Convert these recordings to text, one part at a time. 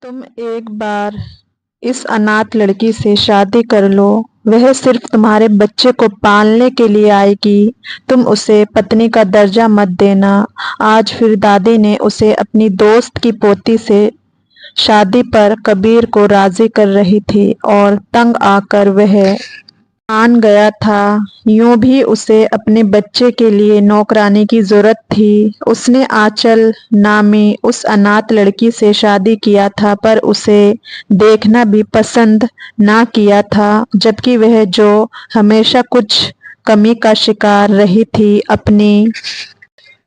तुम एक बार इस अनाथ लड़की से शादी कर लो। वह सिर्फ तुम्हारे बच्चे को पालने के लिए आएगी। तुम उसे पत्नी का दर्जा मत देना। आज फिर दादी ने उसे अपनी दोस्त की पोती से शादी पर कबीर को राजी कर रही थी और तंग आकर वह मान गया था। यूं भी उसे अपने बच्चे के लिए नौकरानी की जरूरत थी। उसने आंचल नामी उस अनाथ लड़की से शादी किया था, पर उसे देखना भी पसंद ना किया था, जबकि वह जो हमेशा कुछ कमी का शिकार रही थी, अपनी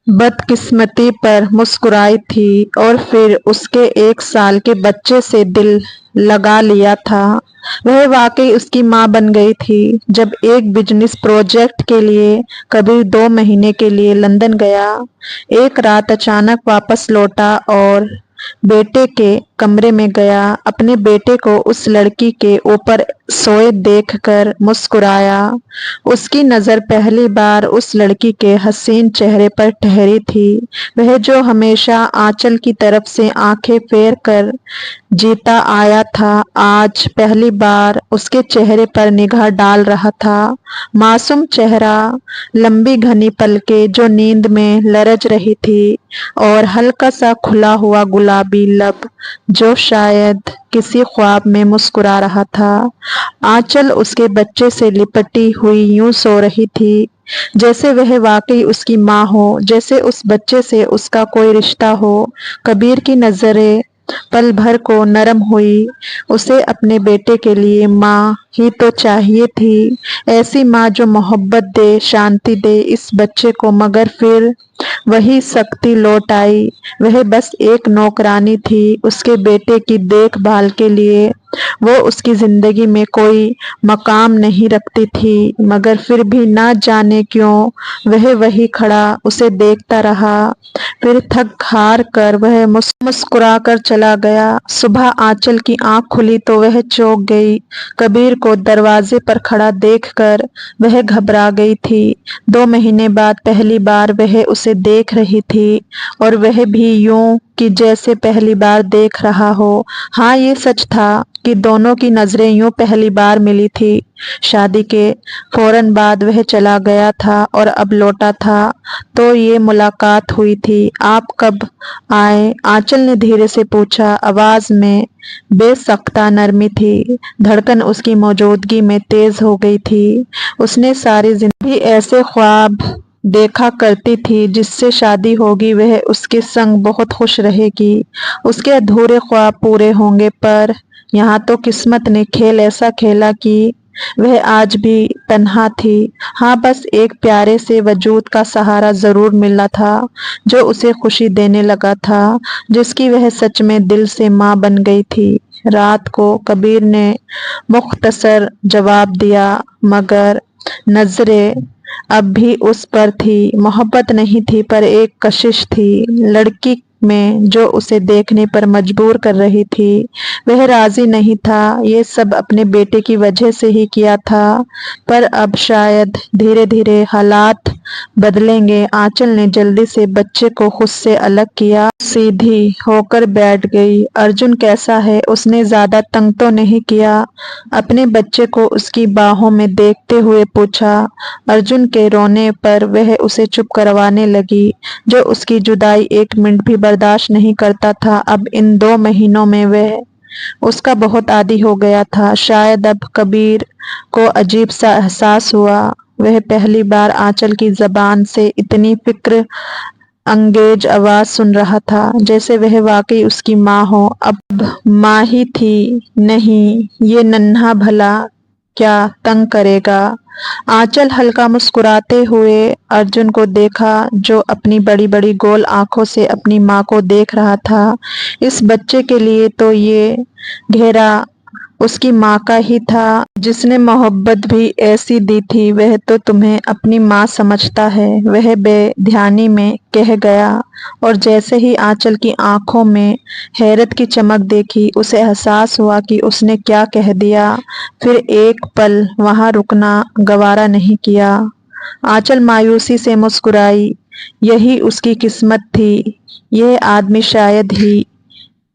बदकिस्मती पर मुस्कुराई थी और फिर उसके 1 साल के बच्चे से दिल लगा लिया था। वह वाकई उसकी माँ बन गई थी। जब एक बिजनेस प्रोजेक्ट के लिए कबीर 2 महीने के लिए लंदन गया, एक रात अचानक वापस लौटा और बेटे के कमरे में गया। अपने बेटे को उस लड़की के ऊपर सोए देखकर मुस्कुराया। उसकी नजर पहली बार उस लड़की के हसीन चेहरे पर ठहरी थी। वह जो हमेशा आंचल की तरफ से आंखें फेर कर जीता आया था, आज पहली बार उसके चेहरे पर निगाह डाल रहा था। मासूम चेहरा, लंबी घनी पलकें जो नींद में लरज रही थी, और हल्का सा खुला हुआ गुलाबी लब जो शायद किसी ख्वाब में मुस्कुरा रहा था। आंचल उसके बच्चे से लिपटी हुई यूं सो रही थी जैसे वह वाकई उसकी माँ हो, जैसे उस बच्चे से उसका कोई रिश्ता हो। कबीर की नजरें पल भर को नरम हुई। उसे अपने बेटे के लिए माँ ही तो चाहिए थी, ऐसी माँ जो मोहब्बत दे, शांति दे इस बच्चे को। मगर फिर वही शक्ति लौट आई। वह बस एक नौकरानी थी उसके बेटे की देखभाल के लिए। वो उसकी जिंदगी में कोई मकाम नहीं रखती थी, मगर फिर भी ना जाने क्यों वह वही खड़ा उसे देखता रहा। फिर थक हार कर वह मुस्कुरा कर चला गया। सुबह आंचल की आंख खुली तो वह चौंक गई। कबीर को दरवाजे पर खड़ा देखकर वह घबरा गई थी। 2 महीने बाद पहली बार वह उसे देख रही थी, और वह भी यूं कि जैसे पहली बार देख रहा हो। हाँ, ये सच था कि दोनों की नजरें यूं पहली बार मिली थी। शादी के फौरन बाद वह चला गया था और अब लौटा था तो ये मुलाकात हुई थी। आप कब आए? आंचल ने धीरे से पूछा। आवाज में बेसख्ता नरमी थी। धड़कन उसकी मौजूदगी में तेज हो गई थी। उसने सारी जिंदगी ऐसे ख्वाब देखा करती थी जिससे शादी होगी, वह उसके संग बहुत खुश रहेगी, उसके अधूरे ख्वाब पूरे होंगे। पर यहाँ तो किस्मत ने खेल ऐसा खेला कि वह आज भी तन्हा थी। हाँ, बस एक प्यारे से वजूद का सहारा जरूर मिला था जो उसे खुशी देने लगा था, जिसकी वह सच में दिल से माँ बन गई थी। रात को कबीर ने मुख्तसर जवाब दिया, मगर नजरें अब भी उस पर थी। मोहब्बत नहीं थी, पर एक कशिश थी लड़की में जो उसे देखने पर मजबूर कर रही थी। वह राजी नहीं था। ये सब अपने बेटे की वजह से ही किया था, पर अब शायद धीरे धीरे हालात बदलेंगे। आंचल ने जल्दी से बच्चे को खुद से अलग किया, सीधी होकर बैठ गई। अर्जुन कैसा है? उसने ज्यादा तंग तो नहीं किया? अपने बच्चे को उसकी बाहों में देखते हुए पूछा। अर्जुन के रोने पर वह उसे चुप करवाने लगी, जो उसकी जुदाई 1 मिनट भी बर्दाश्त नहीं करता था। अब इन 2 महीनों में वह उसका बहुत आदी हो गया था। शायद अब कबीर को अजीब सा एहसास हुआ। वह पहली बार आंचल की जबान से इतनी फिक्र अंगेज आवाज सुन रहा था, जैसे वह वाकई उसकी माँ हो। अब माँ ही थी। नहीं, ये नन्हा भला क्या तंग करेगा? आंचल हल्का मुस्कुराते हुए अर्जुन को देखा, जो अपनी बड़ी बड़ी गोल आंखों से अपनी माँ को देख रहा था। इस बच्चे के लिए तो ये घेरा उसकी माँ का ही था, जिसने मोहब्बत भी ऐसी दी थी। वह तो तुम्हें अपनी माँ समझता है, वह बेध्यानी में कह गया। और जैसे ही आंचल की आंखों में हैरत की चमक देखी, उसे एहसास हुआ कि उसने क्या कह दिया। फिर एक पल वहां रुकना गवारा नहीं किया। आंचल मायूसी से मुस्कुराई। यही उसकी किस्मत थी। यह आदमी शायद ही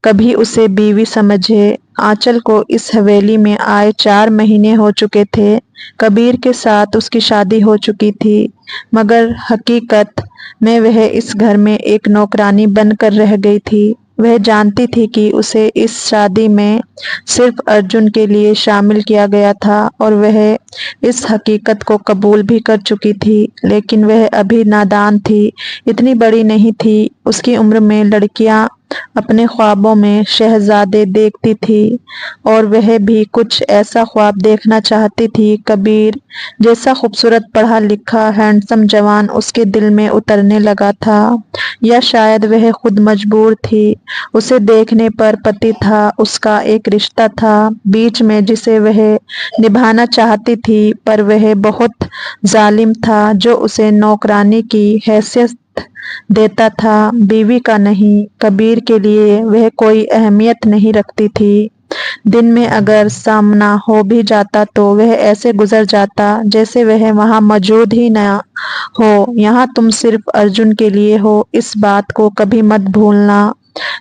कभी उसे बीवी समझे। आंचल को इस हवेली में आए 4 महीने हो चुके थे। कबीर के साथ उसकी शादी हो चुकी थी, मगर हकीकत में वह इस घर में एक नौकरानी बनकर रह गई थी। वह जानती थी कि उसे इस शादी में सिर्फ अर्जुन के लिए शामिल किया गया था और वह इस हकीकत को कबूल भी कर चुकी थी, लेकिन वह अभी नादान थी, इतनी बड़ी नहीं थी। उसकी उम्र में लड़कियां अपने ख्वाबों में शहजादे देखती थी और वह भी कुछ ऐसा ख्वाब देखना चाहती थी। कबीर जैसा खूबसूरत पढ़ा लिखा हैंडसम जवान उसके दिल में उतरने लगा था, या शायद वह खुद मजबूर थी। उसे देखने पर पति था, उसका एक रिश्ता था बीच में जिसे वह निभाना चाहती थी, पर वह बहुत जालिम था जो उसे नौकरानी की हैसियत देता था, बीवी का नहीं। कबीर के लिए वह कोई अहमियत नहीं रखती थी। दिन में अगर सामना हो भी जाता तो वह ऐसे गुजर जाता जैसे वह वहां मौजूद ही न हो। यहाँ तुम सिर्फ अर्जुन के लिए हो, इस बात को कभी मत भूलना।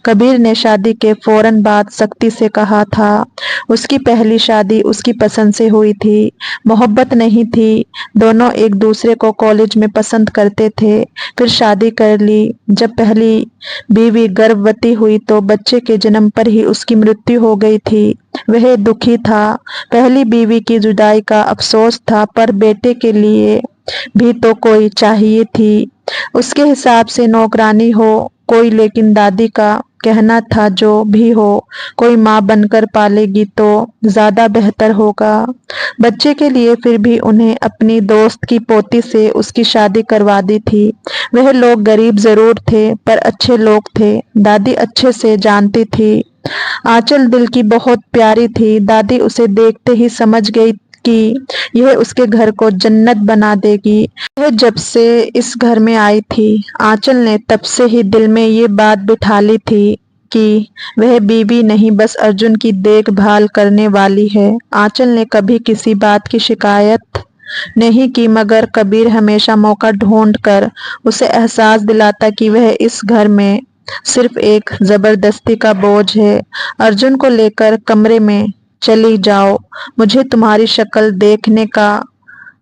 कबीर ने शादी के फौरन बाद सख्ती से कहा था। उसकी पहली शादी उसकी पसंद से हुई थी, मोहब्बत नहीं थी। दोनों एक दूसरे को कॉलेज में पसंद करते थे, फिर शादी कर ली। जब पहली बीवी गर्भवती हुई तो बच्चे के जन्म पर ही उसकी मृत्यु हो गई थी। वह दुखी था। पहली बीवी की जुदाई का अफसोस था, पर बेटे के लिए भी तो कोई चाहिए थी। उसके हिसाब से नौकरानी हो कोई, लेकिन दादी का कहना था जो भी हो कोई माँ बनकर पालेगी तो ज्यादा बेहतर होगा बच्चे के लिए। फिर भी उन्हें अपनी दोस्त की पोती से उसकी शादी करवा दी थी। वह लोग गरीब जरूर थे पर अच्छे लोग थे, दादी अच्छे से जानती थी। आंचल दिल की बहुत प्यारी थी। दादी उसे देखते ही समझ गई कि यह उसके घर को जन्नत बना देगी। वह जब से इस घर में आई थी, आंचल ने तब से ही दिल में ये बात बिठा ली थी कि वह बीवी नहीं बस अर्जुन की देखभाल करने वाली है। आंचल ने कभी किसी बात की शिकायत नहीं की, मगर कबीर हमेशा मौका ढूंढ कर उसे एहसास दिलाता कि वह इस घर में सिर्फ एक जबरदस्ती का बोझ है। अर्जुन को लेकर कमरे में चली जाओ, मुझे तुम्हारी शक्ल देखने का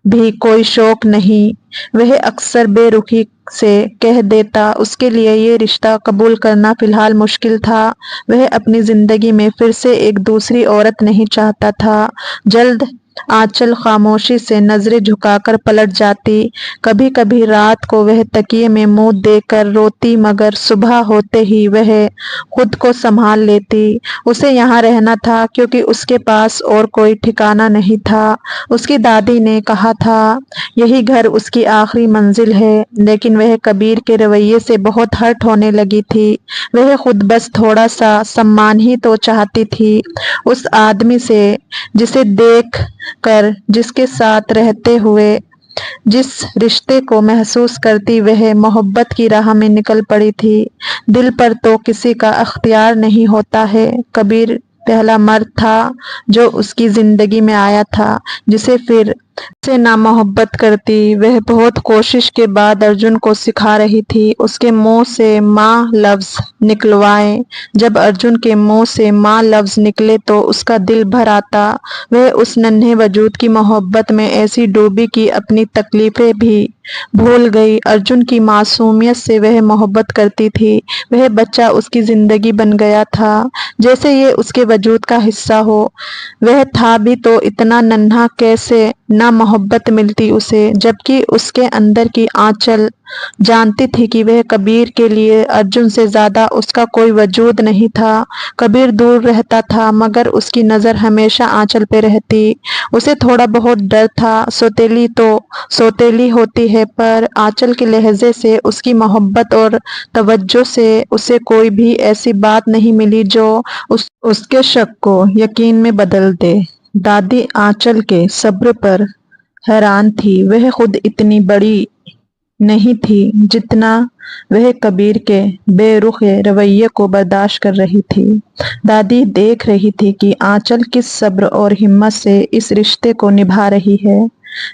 भी कोई शौक नहीं, वह अक्सर बेरुखी से कह देता। उसके लिए ये रिश्ता कबूल करना फिलहाल मुश्किल था। वह अपनी जिंदगी में फिर से एक दूसरी औरत नहीं चाहता था। जल्द आंचल खामोशी से नजरें झुकाकर पलट जाती। कभी कभी रात को वह तकिए में मुंह देकर रोती, मगर सुबह होते ही वह खुद को संभाल लेती। उसे यहाँ रहना था क्योंकि उसके पास और कोई ठिकाना नहीं था। उसकी दादी ने कहा था यही घर उसकी आखिरी मंजिल है, लेकिन वह कबीर के रवैये से बहुत हर्ट होने लगी थी। वह खुद बस थोड़ा सा सम्मान ही तो चाहती थी उस आदमी से जिसे देख कर, जिसके साथ रहते हुए जिस रिश्ते को महसूस करती वह मोहब्बत की राह में निकल पड़ी थी। दिल पर तो किसी का अख्तियार नहीं होता है। कबीर पहला मर्द था जो उसकी जिंदगी में आया था, जिसे फिर से ना मोहब्बत करती। वह बहुत कोशिश के बाद अर्जुन को सिखा रही थी उसके मुंह से माँ लफ्ज निकलवाए। जब अर्जुन के मुंह से माँ लफ्ज निकले तो उसका दिल भर आता। वह उस नन्हे वजूद की मोहब्बत में ऐसी डूबी कि अपनी तकलीफें भी भूल गई। अर्जुन की मासूमियत से वह मोहब्बत करती थी। वह बच्चा उसकी जिंदगी बन गया था, जैसे ये उसके वजूद का हिस्सा हो। वह था भी तो इतना नन्हा, कैसे ना मोहब्बत मिलती उसे, जबकि उसके अंदर की आंचल जानती थी कि वह कबीर के लिए अर्जुन से ज्यादा उसका कोई वजूद नहीं था। कबीर दूर रहता था मगर उसकी नजर हमेशा आंचल पे रहती। उसे थोड़ा बहुत डर था। सौतेली तो सौतेली होती है, पर आंचल के लहजे से, उसकी मोहब्बत और तवज्जो से उसे कोई भी ऐसी बात नहीं मिली जो उसके शक को यकीन में बदल दे। दादी आंचल के सब्र पर हैरान थी। वह खुद इतनी बड़ी नहीं थी जितना वह कबीर के बेरुखे रवैये को बर्दाश्त कर रही थी। दादी देख रही थी कि आंचल किस सब्र और हिम्मत से इस रिश्ते को निभा रही है।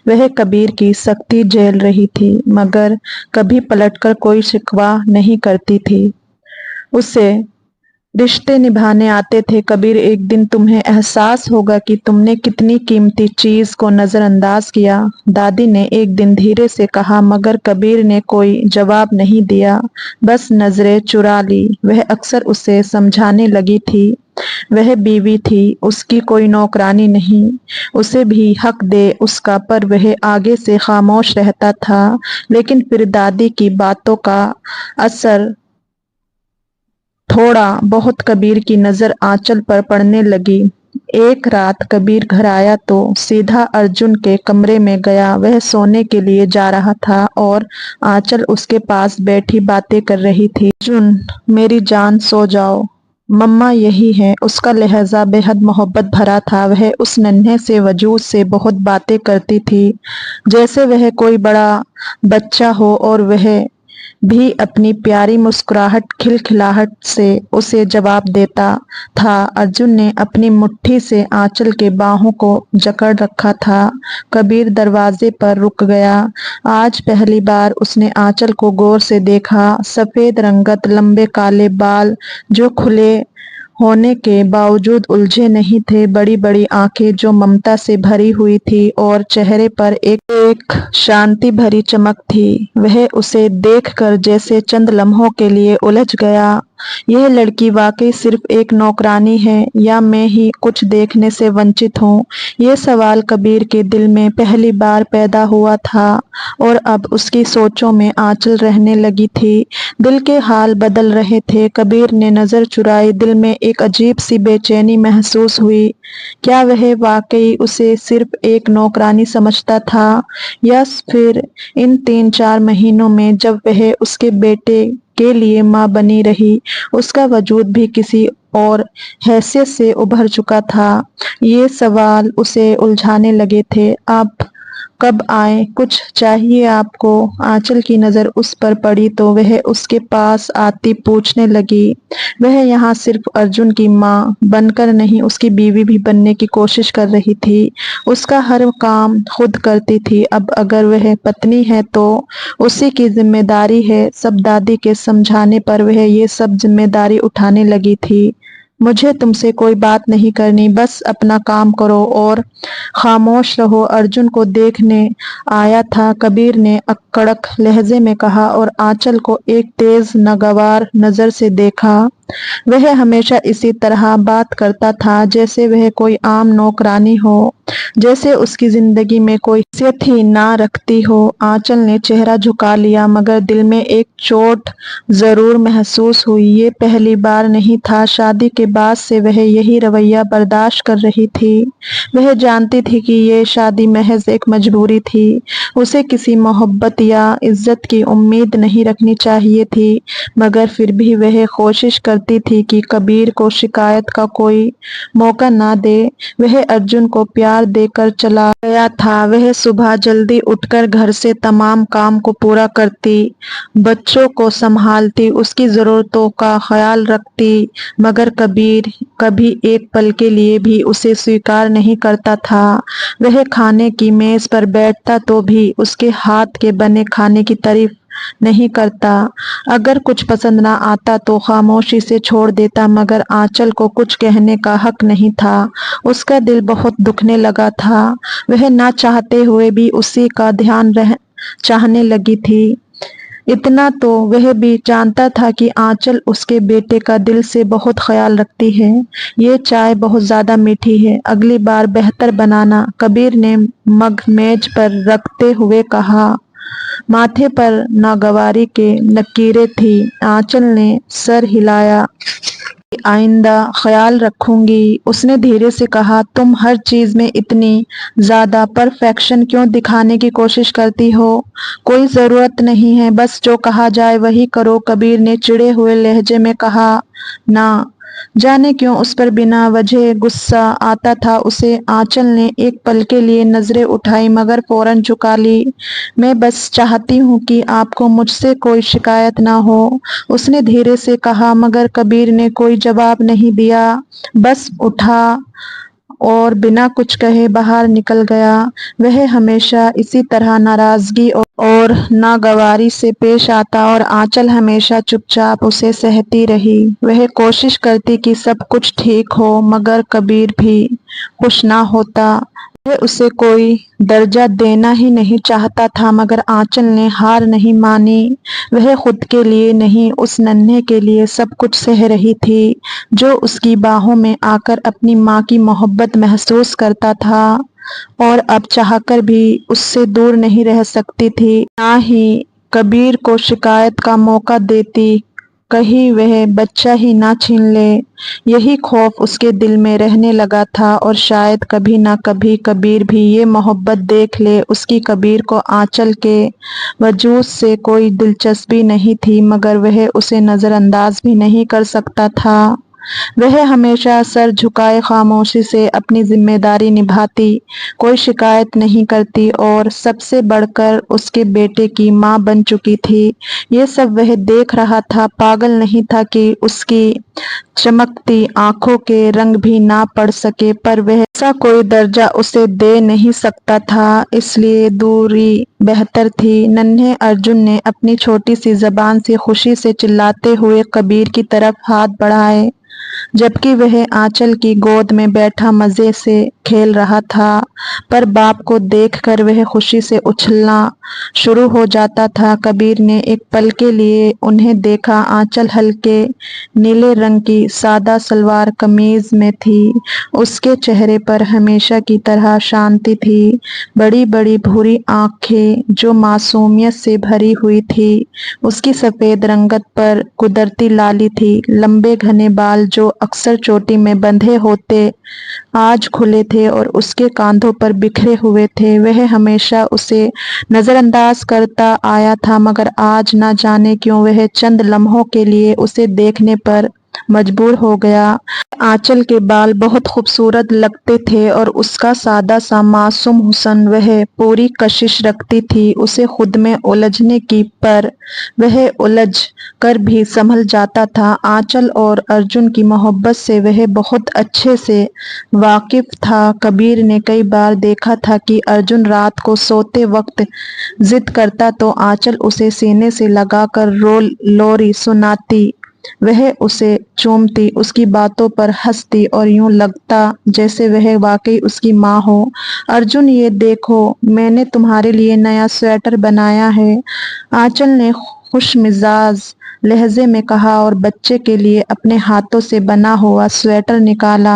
वह कबीर की सख्ती झेल रही थी, मगर कभी पलटकर कोई शिकवा नहीं करती थी। उसे रिश्ते निभाने आते थे कबीर। एक दिन तुम्हें एहसास होगा कि तुमने कितनी कीमती चीज को नजरअंदाज किया, दादी ने एक दिन धीरे से कहा। मगर कबीर ने कोई जवाब नहीं दिया, बस नजरें चुरा ली। वह अक्सर उसे समझाने लगी थी, वह बीवी थी, उसकी कोई नौकरानी नहीं, उसे भी हक दे उसका। पर वह आगे से खामोश रहता था। लेकिन फिर दादी की बातों का असर थोड़ा बहुत कबीर की नजर आंचल पर पड़ने लगी। एक रात कबीर घर आया तो सीधा अर्जुन के कमरे में गया। वह सोने के लिए जा रहा था और आंचल उसके पास बैठी बातें कर रही थी। अर्जुन, मेरी जान, सो जाओ, मम्मा यही है। उसका लहजा बेहद मोहब्बत भरा था। वह उस नन्हे से वजूद से बहुत बातें करती थी, जैसे वह कोई बड़ा बच्चा हो, और वह भी अपनी प्यारी मुस्कुराहट खिलखिलाहट से उसे जवाब देता था। अर्जुन ने अपनी मुट्ठी से आंचल के बाहों को जकड़ रखा था। कबीर दरवाजे पर रुक गया। आज पहली बार उसने आंचल को गौर से देखा। सफेद रंगत, लंबे काले बाल जो खुले होने के बावजूद उलझे नहीं थे, बड़ी बड़ी आंखें जो ममता से भरी हुई थी, और चेहरे पर एक शांति भरी चमक थी। वह उसे देखकर जैसे चंद लम्हों के लिए उलझ गया। यह लड़की वाकई सिर्फ एक नौकरानी है, या मैं ही कुछ देखने से वंचित हूँ? ये सवाल कबीर के दिल में पहली बार पैदा हुआ था, और अब उसकी सोचों में आंचल रहने लगी थी। दिल के हाल बदल रहे थे। कबीर ने नजर चुराई। दिल में एक अजीब सी बेचैनी महसूस हुई। क्या वह वाकई उसे सिर्फ एक नौकरानी समझता था, या फिर इन 3-4 महीनों में जब वह उसके बेटे के लिए माँ बनी रही, उसका वजूद भी किसी और हैसियत से उभर चुका था? ये सवाल उसे उलझाने लगे थे। आप कब आए? कुछ चाहिए आपको? आंचल की नजर उस पर पड़ी तो वह उसके पास आती पूछने लगी। वह यहाँ सिर्फ अर्जुन की माँ बनकर नहीं, उसकी बीवी भी बनने की कोशिश कर रही थी। उसका हर काम खुद करती थी। अब अगर वह पत्नी है तो उसी की जिम्मेदारी है। सब दादी के समझाने पर वह ये सब जिम्मेदारी उठाने लगी थी। मुझे तुमसे कोई बात नहीं करनी, बस अपना काम करो और खामोश रहो। अर्जुन को देखने आया था, कबीर ने कड़क लहजे में कहा, और आंचल को एक तेज नागवार नजर से देखा। वह हमेशा इसी तरह बात करता था, जैसे वह कोई आम नौकरानी हो, जैसे उसकी जिंदगी में कोई हैसियत ही ना रखती हो। आंचल ने चेहरा झुका लिया, मगर दिल में एक चोट जरूर महसूस हुई। ये पहली बार नहीं था। शादी के बाद से वह यही रवैया बर्दाश्त कर रही थी। वह जानती थी कि ये शादी महज एक मजबूरी थी। उसे किसी मोहब्बत या इज्जत की उम्मीद नहीं रखनी चाहिए थी, मगर फिर भी वह कोशिश करती थी कि कबीर को शिकायत का कोई मौका ना दे। वह अर्जुन को प्यार देकर चला गया था। वह सुबह जल्दी उठकर घर से तमाम काम को पूरा करती, बच्चों को संभालती, उसकी जरूरतों का ख्याल रखती, मगर कबीर कभी एक पल के लिए भी उसे स्वीकार नहीं करता था। वह खाने की मेज पर बैठता तो भी उसके हाथ के बने खाने की तारीफ नहीं करता। अगर कुछ पसंद ना आता तो खामोशी से छोड़ देता, मगर आंचल को कुछ कहने का हक नहीं था। उसका दिल बहुत दुखने लगा था। वह ना चाहते हुए भी उसी का ध्यान चाहने लगी थी। इतना तो वह भी जानता था कि आंचल उसके बेटे का दिल से बहुत ख्याल रखती है। ये चाय बहुत ज्यादा मीठी है, अगली बार बेहतर बनाना, कबीर ने मग मेज पर रखते हुए कहा। माथे पर नागवारी के लकीरें थी। आंचल ने सर हिलाया। आइंदा ख्याल रखूंगी, उसने धीरे से कहा। तुम हर चीज में इतनी ज्यादा परफेक्शन क्यों दिखाने की कोशिश करती हो? कोई जरूरत नहीं है, बस जो कहा जाए वही करो, कबीर ने चिढ़े हुए लहजे में कहा। ना जाने क्यों उस पर बिना वजह गुस्सा आता था उसे। आंचल ने एक पल के लिए नजरें उठाई, मगर फौरन झुका ली। मैं बस चाहती हूँ कि आपको मुझसे कोई शिकायत ना हो, उसने धीरे से कहा। मगर कबीर ने कोई जवाब नहीं दिया, बस उठा اور بنا کچھ کہے باہر نکل گیا۔ وہ ہمیشہ اسی طرح ناراضگی اور ناگواری سے پیش آتا اور آنچل ہمیشہ چپ چاپ اسے سہتی رہی۔ وہ کوشش کرتی کہ سب کچھ ٹھیک ہو مگر کبیر بھی خوش نہ ہوتا۔ وہ اسے کوئی درجہ دینا ہی نہیں چاہتا تھا مگر آنچل نے ہار نہیں مانی۔ وہ خود کے لیے نہیں اس ننھے کے لیے سب کچھ سہ رہی تھی جو اس کی باہوں میں آ کر اپنی ماں کی محبت محسوس کرتا تھا اور اب چاہ کر بھی اس سے دور نہیں رہ سکتی تھی، نہ ہی کبیر کو شکایت کا موقع دیتی، کہیں وہ بچہ ہی نہ چھین لے۔ یہی خوف اس کے دل میں رہنے لگا تھا اور شاید کبھی نہ کبھی کبیر بھی یہ محبت دیکھ لے۔ اس کی کبیر کو آنچل کے وجود سے کوئی دلچسپی نہیں تھی مگر وہ اسے نظر انداز بھی نہیں کر سکتا تھا۔ وہ ہمیشہ سر جھکائے خاموشی سے اپنی ذمہ داری نبھاتی، کوئی شکایت نہیں کرتی اور سب سے بڑھ کر اس کے بیٹے کی ماں بن چکی تھی۔ یہ سب وہ دیکھ رہا تھا، پاگل نہیں تھا کہ اس کی چمکتی آنکھوں کے رنگ بھی نہ پڑ سکے، پر وہ ایسا کوئی درجہ اسے دے نہیں سکتا تھا، اس لیے دوری بہتر تھی۔ ننھے ارجن نے اپنی چھوٹی سی زبان سے خوشی سے چلاتے ہوئے کبیر کی طرف ہاتھ بڑھائے جبکہ وہ آنچل کی گود میں بیٹھا مزے سے کھیل رہا تھا، پر باپ کو دیکھ کر وہ خوشی سے اچھلنا شروع ہو جاتا تھا۔ کبیر نے ایک پل کے لیے انہیں دیکھا۔ آنچل ہلکے نیلے رنگ کی سادہ شلوار قمیض میں تھی، اس کے چہرے پر ہمیشہ کی طرح شانتی تھی، بڑی بڑی بھوری آنکھیں جو معصومیت سے بھری ہوئی تھی، اس کی سفید رنگت پر قدرتی لالی تھی، لمبے گھنے بال جو اکثر چوٹی میں بندھے ہوتے آج کھلے تھے اور اس کے کاندھوں پر بکھرے ہوئے تھے۔ وہ ہمیشہ اسے نظر انداز کرتا آیا تھا مگر آج نہ جانے کیوں وہ چند لمحوں کے لیے اسے دیکھنے پر مجبور ہو گیا۔ آنچل کے بال بہت خوبصورت لگتے تھے اور اس کا سادہ سا معصوم حسن، وہ پوری کشش رکھتی تھی اسے خود میں الجھنے کی، پر وہ الجھ کر بھی سنبھل جاتا تھا۔ آنچل اور ارجن کی محبت سے وہ بہت اچھے سے واقف تھا۔ کبیر نے کئی بار دیکھا تھا کہ ارجن رات کو سوتے وقت ضد کرتا تو آنچل اسے سینے سے لگا کر لوری سناتی، وہ اسے چومتی، اس کی باتوں پر ہنستی اور یوں لگتا جیسے وہ واقعی اس کی ماں ہو۔ ارجن یہ دیکھو میں نے تمہارے لیے نیا سویٹر بنایا ہے، آنچل نے خوش مزاج لہجے میں کہا اور بچے کے لیے اپنے ہاتھوں سے بنا ہوا سویٹر نکالا۔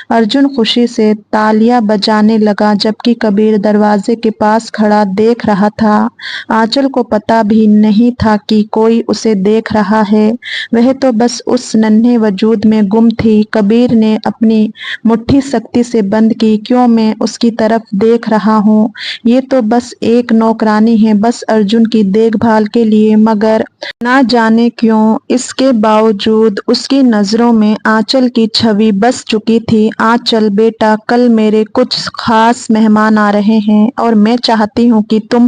ارجن خوشی سے تالیاں بجانے لگا جبکہ کبیر دروازے کے پاس کھڑا دیکھ رہا تھا۔ آنچل کو پتہ بھی نہیں تھا کہ کوئی اسے دیکھ رہا ہے، وہ تو بس اس ننھے وجود میں گم تھی۔ کبیر نے اپنی مٹھی سختی سے بند کی، کیوں میں اس کی طرف دیکھ رہا ہوں، یہ تو بس ایک نوکرانی ہے، بس ارجن کی دیکھ بھال کے لیے، مگر نہ جانے کیوں اس کے باوجود اس کی نظروں میں آنچل کی چھوی بس چکی تھی۔ آنچل بیٹا، کل میرے کچھ خاص مہمان آ رہے ہیں اور میں چاہتی ہوں کہ تم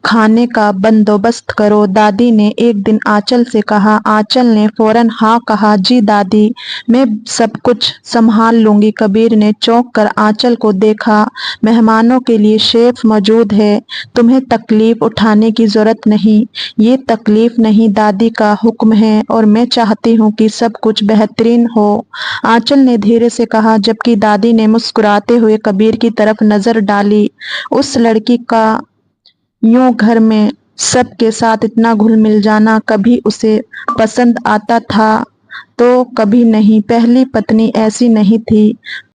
کھانے کا بندوبست کرو، دادی نے ایک دن آنچل سے کہا۔ آنچل نے فوراً ہاں کہا، جی دادی، میں سب کچھ سنبھال لوں گی۔ کبیر نے چونک کر آنچل کو دیکھا، مہمانوں کے لیے شیف موجود ہے، تمہیں تکلیف اٹھانے کی ضرورت نہیں۔ یہ تکلیف نہیں، دادی کا حکم ہے اور میں چاہتی ہوں کہ سب کچھ بہترین ہو، آنچل نے دھیرے سے کہا جبکہ دادی نے مسکراتے ہوئے کبیر کی طرف نظر ڈالی۔ اس لڑکی کا یوں گھر میں سب کے ساتھ اتنا گھل مل جانا، کبھی اسے پسند آتا تھا تو کبھی نہیں۔ پہلی پتنی ایسی نہیں تھی،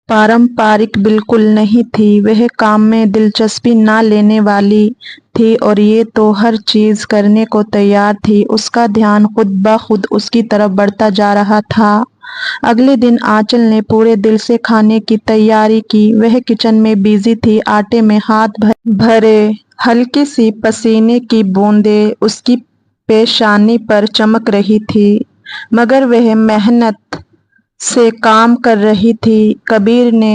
پارمپارک بالکل نہیں تھی، وہ کام میں دلچسپی نہ لینے والی تھی اور یہ تو ہر چیز کرنے کو تیار تھی۔ اس کا دھیان خود بخود اس کی طرف بڑھتا جا رہا تھا۔ اگلے دن آنچل نے پورے دل سے کھانے کی تیاری کی، وہ کچن میں بزی تھی، آٹے میں ہاتھ بھرے، ہلکی سی پسینے کی بوندیں اس کی پیشانی پر چمک رہی تھی مگر وہ محنت سے کام کر رہی تھی۔ کبیر نے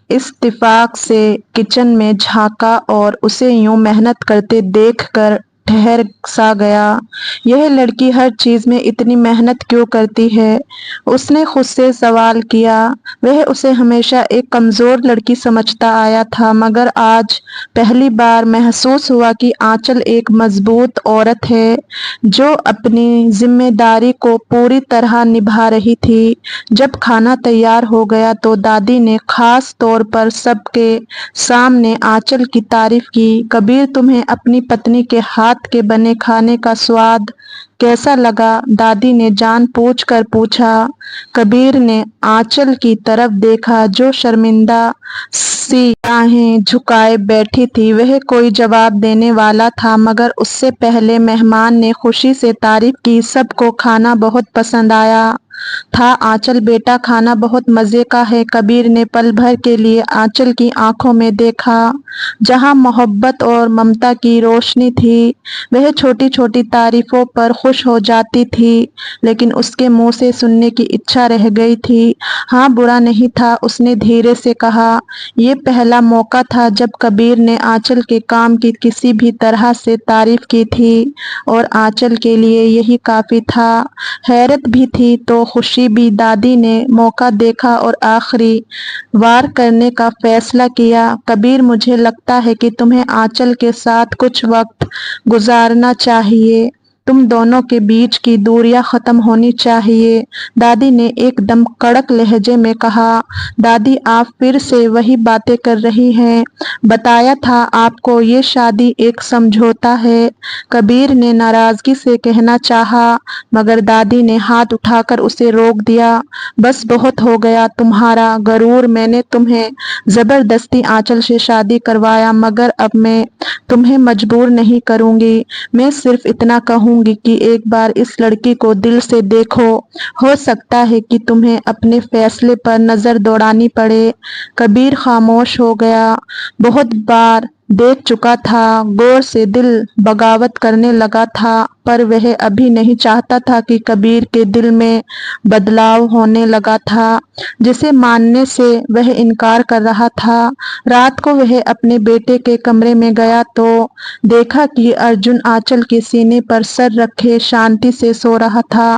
اتفاق سے کچن میں جھانکا اور اسے یوں محنت کرتے دیکھ کر ठहर सा गया। यह लड़की हर चीज में इतनी मेहनत क्यों करती है? उसने खुद से सवाल किया। वह उसे हमेशा एक कमजोर लड़की समझता आया था, मगर आज पहली बार महसूस हुआ कि आंचल एक मजबूत औरत है जो अपनी जिम्मेदारी को पूरी तरह निभा रही थी। जब खाना तैयार हो गया तो दादी ने खास तौर पर सबके सामने आंचल की तारीफ की। कबीर, तुम्हें अपनी पत्नी के हाथ के बने खाने का स्वाद कैसा लगा? दादी ने जानबूझ कर पूछा। कबीर ने आंचल की तरफ देखा जो शर्मिंदा सी निगाहें झुकाए बैठी थी। वह कोई जवाब देने वाला था, मगर उससे पहले मेहमान ने खुशी से तारीफ की। सबको खाना बहुत पसंद आया था। आंचल बेटा, खाना बहुत मजे का है। कबीर ने पल भर के लिए आंचल की आंखों में देखा, जहां मोहब्बत और ममता की रोशनी थी। वह छोटी छोटी तारीफों पर खुश हो जाती थी, लेकिन उसके मुंह से सुनने की इच्छा रह गई थी। हाँ, बुरा नहीं था, उसने धीरे से कहा। ये पहला मौका था जब कबीर ने आंचल के काम की किसी भी तरह से तारीफ की थी, और आंचल के लिए यही काफी था। हैरत भी थी तो खुशी भी। दादी ने मौका देखा और आखिरी वार करने का फैसला किया। कबीर, मुझे लगता है कि तुम्हें आंचल के साथ कुछ वक्त गुजारना चाहिए। तुम दोनों के बीच की दूरियां खत्म होनी चाहिए। दादी ने एकदम कड़क लहजे में कहा। दादी, आप फिर से वही बातें कर रही हैं। बताया था आपको, ये शादी एक समझौता है। कबीर ने नाराजगी से कहना चाहा, मगर दादी ने हाथ उठाकर उसे रोक दिया। बस, बहुत हो गया तुम्हारा गरूर। मैंने तुम्हें जबरदस्ती आंचल से शादी करवाया, मगर अब मैं तुम्हें मजबूर नहीं करूंगी। मैं सिर्फ इतना कहूंगी कि एक बार इस लड़की को दिल से देखो। हो सकता है कि तुम्हें अपने फैसले पर नजर दौड़ानी पड़े। कबीर खामोश हो गया। बहुत बार देख चुका था, गौर से दिल बगावत करने लगा था, पर वह अभी नहीं चाहता था कि कबीर के दिल में बदलाव होने लगा था, जिसे मानने से वह इनकार कर रहा था। रात को वह अपने बेटे के कमरे में गया तो देखा कि अर्जुन आंचल के सीने पर सर रखे शांति से सो रहा था।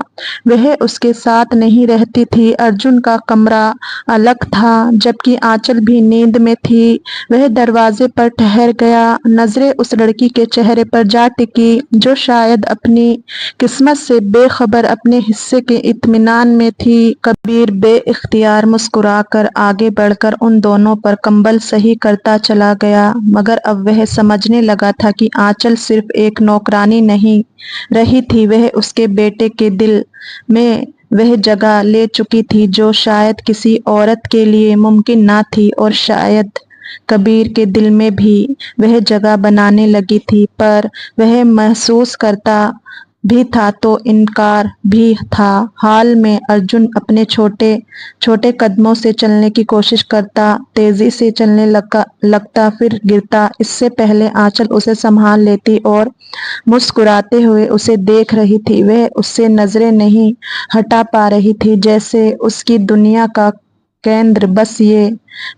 वह उसके साथ नहीं रहती थी। अर्जुन का कमरा अलग था, जबकि आंचल भी नींद में थी। वह दरवाजे पर ठहर गया। नजरें उस लड़की के चेहरे पर जा टिकी जो शायद अपनी किस्मत से बेखबर अपने हिस्से के इत्मीनान में थी। कबीर बेइख्तियार मुस्कुराकर आगे बढ़कर उन दोनों पर कंबल सही करता चला गया, मगर अब वह समझने लगा था कि आंचल सिर्फ एक नौकरानी नहीं रही थी, वह उसके बेटे के दिल में वह जगह ले चुकी थी जो शायद किसी औरत के लिए मुमकिन ना थी, और शायद कबीर के दिल में भी वह जगह बनाने लगी थी। पर वह महसूस करता भी था तो इनकार भी था। हाल में अर्जुन अपने छोटे छोटे कदमों से चलने की कोशिश करता, तेजी से चलने लगता, फिर गिरता। इससे पहले आंचल उसे संभाल लेती और मुस्कुराते हुए उसे देख रही थी। वह उससे नजरें नहीं हटा पा रही थी, जैसे उसकी दुनिया का केंद्र बस ये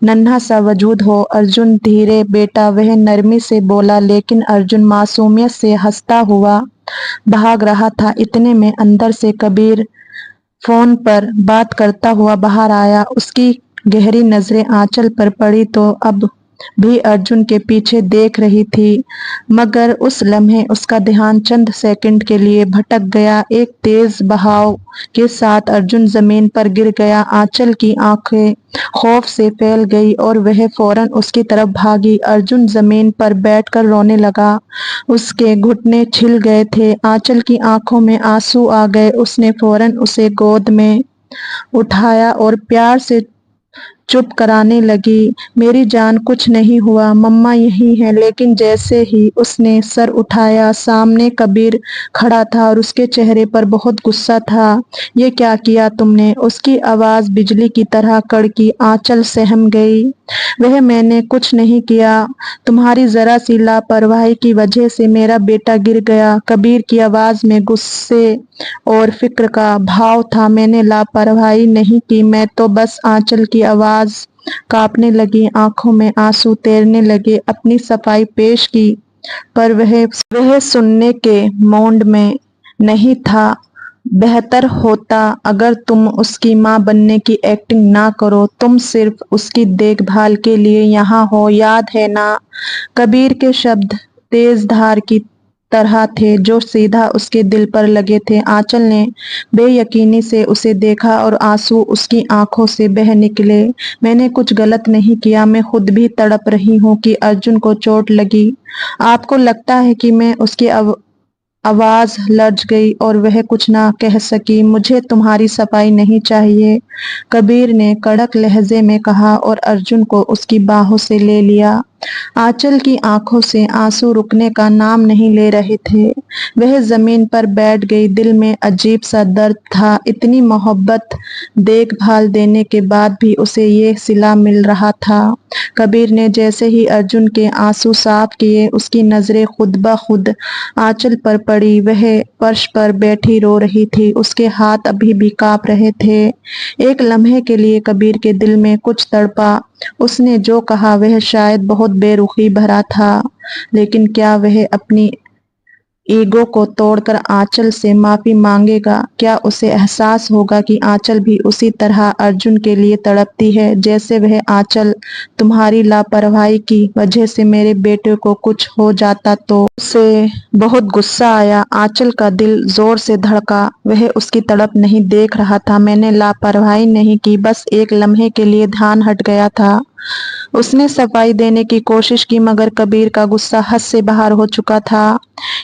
नन्हा सा वजूद हो। अर्जुन, धीरे बेटा, वह नरमी से बोला, लेकिन अर्जुन मासूमियत से हंसता हुआ भाग रहा था। इतने में अंदर से कबीर फोन पर बात करता हुआ बाहर आया। उसकी गहरी नजरें आंचल पर पड़ी तो अब भी अर्जुन के पीछे देख रही थी, मगर उस लम्हे उसका ध्यान चंद सेकंड के लिए भटक गया। एक तेज बहाव के साथ अर्जुन जमीन पर गिर गया। आंचल की आंखें खौफ से फैल गई और वह फौरन उसकी तरफ भागी। अर्जुन जमीन पर बैठकर रोने लगा। उसके घुटने छिल गए थे। आंचल की आंखों में आंसू आ गए। उसने फौरन उसे गोद में उठाया और प्यार से चुप कराने लगी। मेरी जान, कुछ नहीं हुआ, मम्मा यही है। लेकिन जैसे ही उसने सर उठाया, सामने कबीर खड़ा था और उसके चेहरे पर बहुत गुस्सा था। ये क्या किया तुमने? उसकी आवाज बिजली की तरह कड़की। आंचल सहम गई। मैंने कुछ नहीं किया, तुम्हारी जरा सी लापरवाही की वजह से मेरा बेटा गिर गया। कबीर की आवाज में गुस्से और फिक्र का भाव था। मैंने लापरवाही नहीं की, मैं तो बस। आंचल की आवाज कांपने लगी, आंखों में आंसू तैरने लगे। अपनी सफाई पेश की। पर वह सुनने के मूड में नहीं था। बेहतर होता अगर तुम उसकी माँ बनने की एक्टिंग ना करो, तुम सिर्फ उसकी देखभाल के लिए यहाँ हो, याद है ना? कबीर के शब्द तेज धार की तरह थे जो सीधा उसके दिल पर लगे थे। आंचल ने बेयकीनी से उसे देखा और आंसू उसकी आंखों से बह निकले। मैंने कुछ गलत नहीं किया, मैं खुद भी तड़प रही हूँ कि अर्जुन को चोट लगी। आपको लगता है कि मैं उसकी आवाज लर्ज गई और वह कुछ ना कह सकी। मुझे तुम्हारी सफाई नहीं चाहिए, कबीर ने कड़क लहजे में कहा और अर्जुन को उसकी बाहों से ले लिया। आंचल की आंखों से आंसू रुकने का नाम नहीं ले रहे थे। वह जमीन पर बैठ गई। दिल में अजीब सा दर्द था। इतनी मोहब्बत, देखभाल देने के बाद भी उसे ये सिला मिल रहा था। कबीर ने जैसे ही अर्जुन के आंसू साफ किए, उसकी नजरें खुद ब खुद आंचल पर पड़ी। वह फर्श पर बैठी रो रही थी, उसके हाथ अभी भी कांप रहे थे। एक लम्हे के लिए कबीर के दिल में कुछ तड़पा। उसने जो कहा वह शायद बहुत बेरुखी भरा था, लेकिन क्या वह अपनी ईगो को तोड़कर आंचल से माफी मांगेगा? क्या उसे एहसास होगा कि आंचल भी उसी तरह अर्जुन के लिए तड़पती है जैसे वह? आंचल, तुम्हारी लापरवाही की वजह से मेरे बेटे को कुछ हो जाता तो? उसे बहुत गुस्सा आया। आंचल का दिल जोर से धड़का। वह उसकी तड़प नहीं देख रहा था। मैंने लापरवाही नहीं की, बस एक लम्हे के लिए ध्यान हट गया था। उसने सफाई देने की कोशिश की, मगर कबीर का गुस्सा हद से बाहर हो चुका था।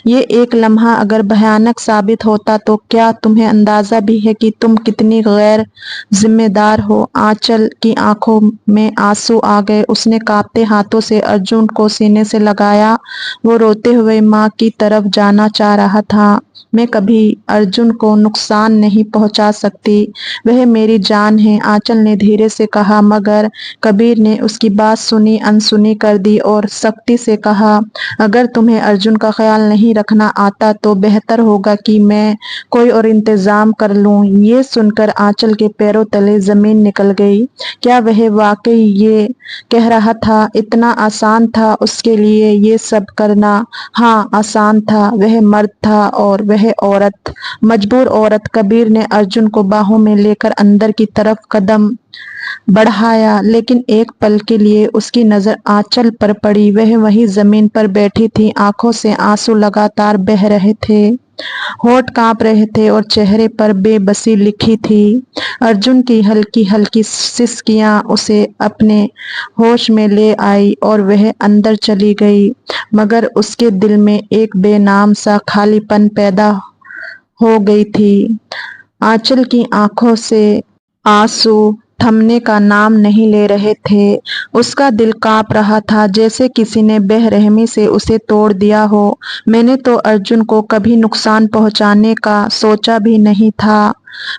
ये एक लम्हा अगर भयानक साबित होता तो क्या तुम्हें अंदाजा भी है कि तुम कितनी गैर जिम्मेदार हो? आंचल की आंखों में आंसू आ गए। उसने कांपते हाथों से अर्जुन को सीने से लगाया। वो रोते हुए माँ की तरफ जाना चाह रहा था। मैं कभी अर्जुन को नुकसान नहीं पहुंचा सकती, वह मेरी जान है, आंचल ने धीरे से कहा। मगर कबीर ने उसकी बात सुनी अनसुनी कर दी और सख्ती से कहा, अगर तुम्हें अर्जुन का ख्याल नहीं रखना आता तो बेहतर होगा कि मैं कोई और इंतजाम कर लूं। ये सुनकर आंचल के पैरों तले जमीन निकल गई। क्या वह वाकई ये कह रहा था? इतना आसान था उसके लिए ये सब करना? हाँ, आसान था। वह मर्द था और वह औरत, मजबूर औरत। कबीर ने अर्जुन को बाहों में लेकर अंदर की तरफ कदम बढ़ाया, लेकिन एक पल के लिए उसकी नजर आंचल पर पड़ी। वह वहीं जमीन पर बैठी थी, आंखों से आंसू लगातार बह रहे थे, होठ कांप रहे थे और चेहरे पर बेबसी लिखी थी। अर्जुन की हल्की हल्की सिसकियां उसे अपने होश में ले आई और वह अंदर चली गई, मगर उसके दिल में एक बेनाम सा खालीपन पैदा हो गई थी। आंचल की आंखों से आंसू थमने का नाम नहीं ले रहे थे। उसका दिल कांप रहा था जैसे किसी ने बेरहमी से उसे तोड़ दिया हो। मैंने तो अर्जुन को कभी नुकसान पहुंचाने का सोचा भी नहीं था,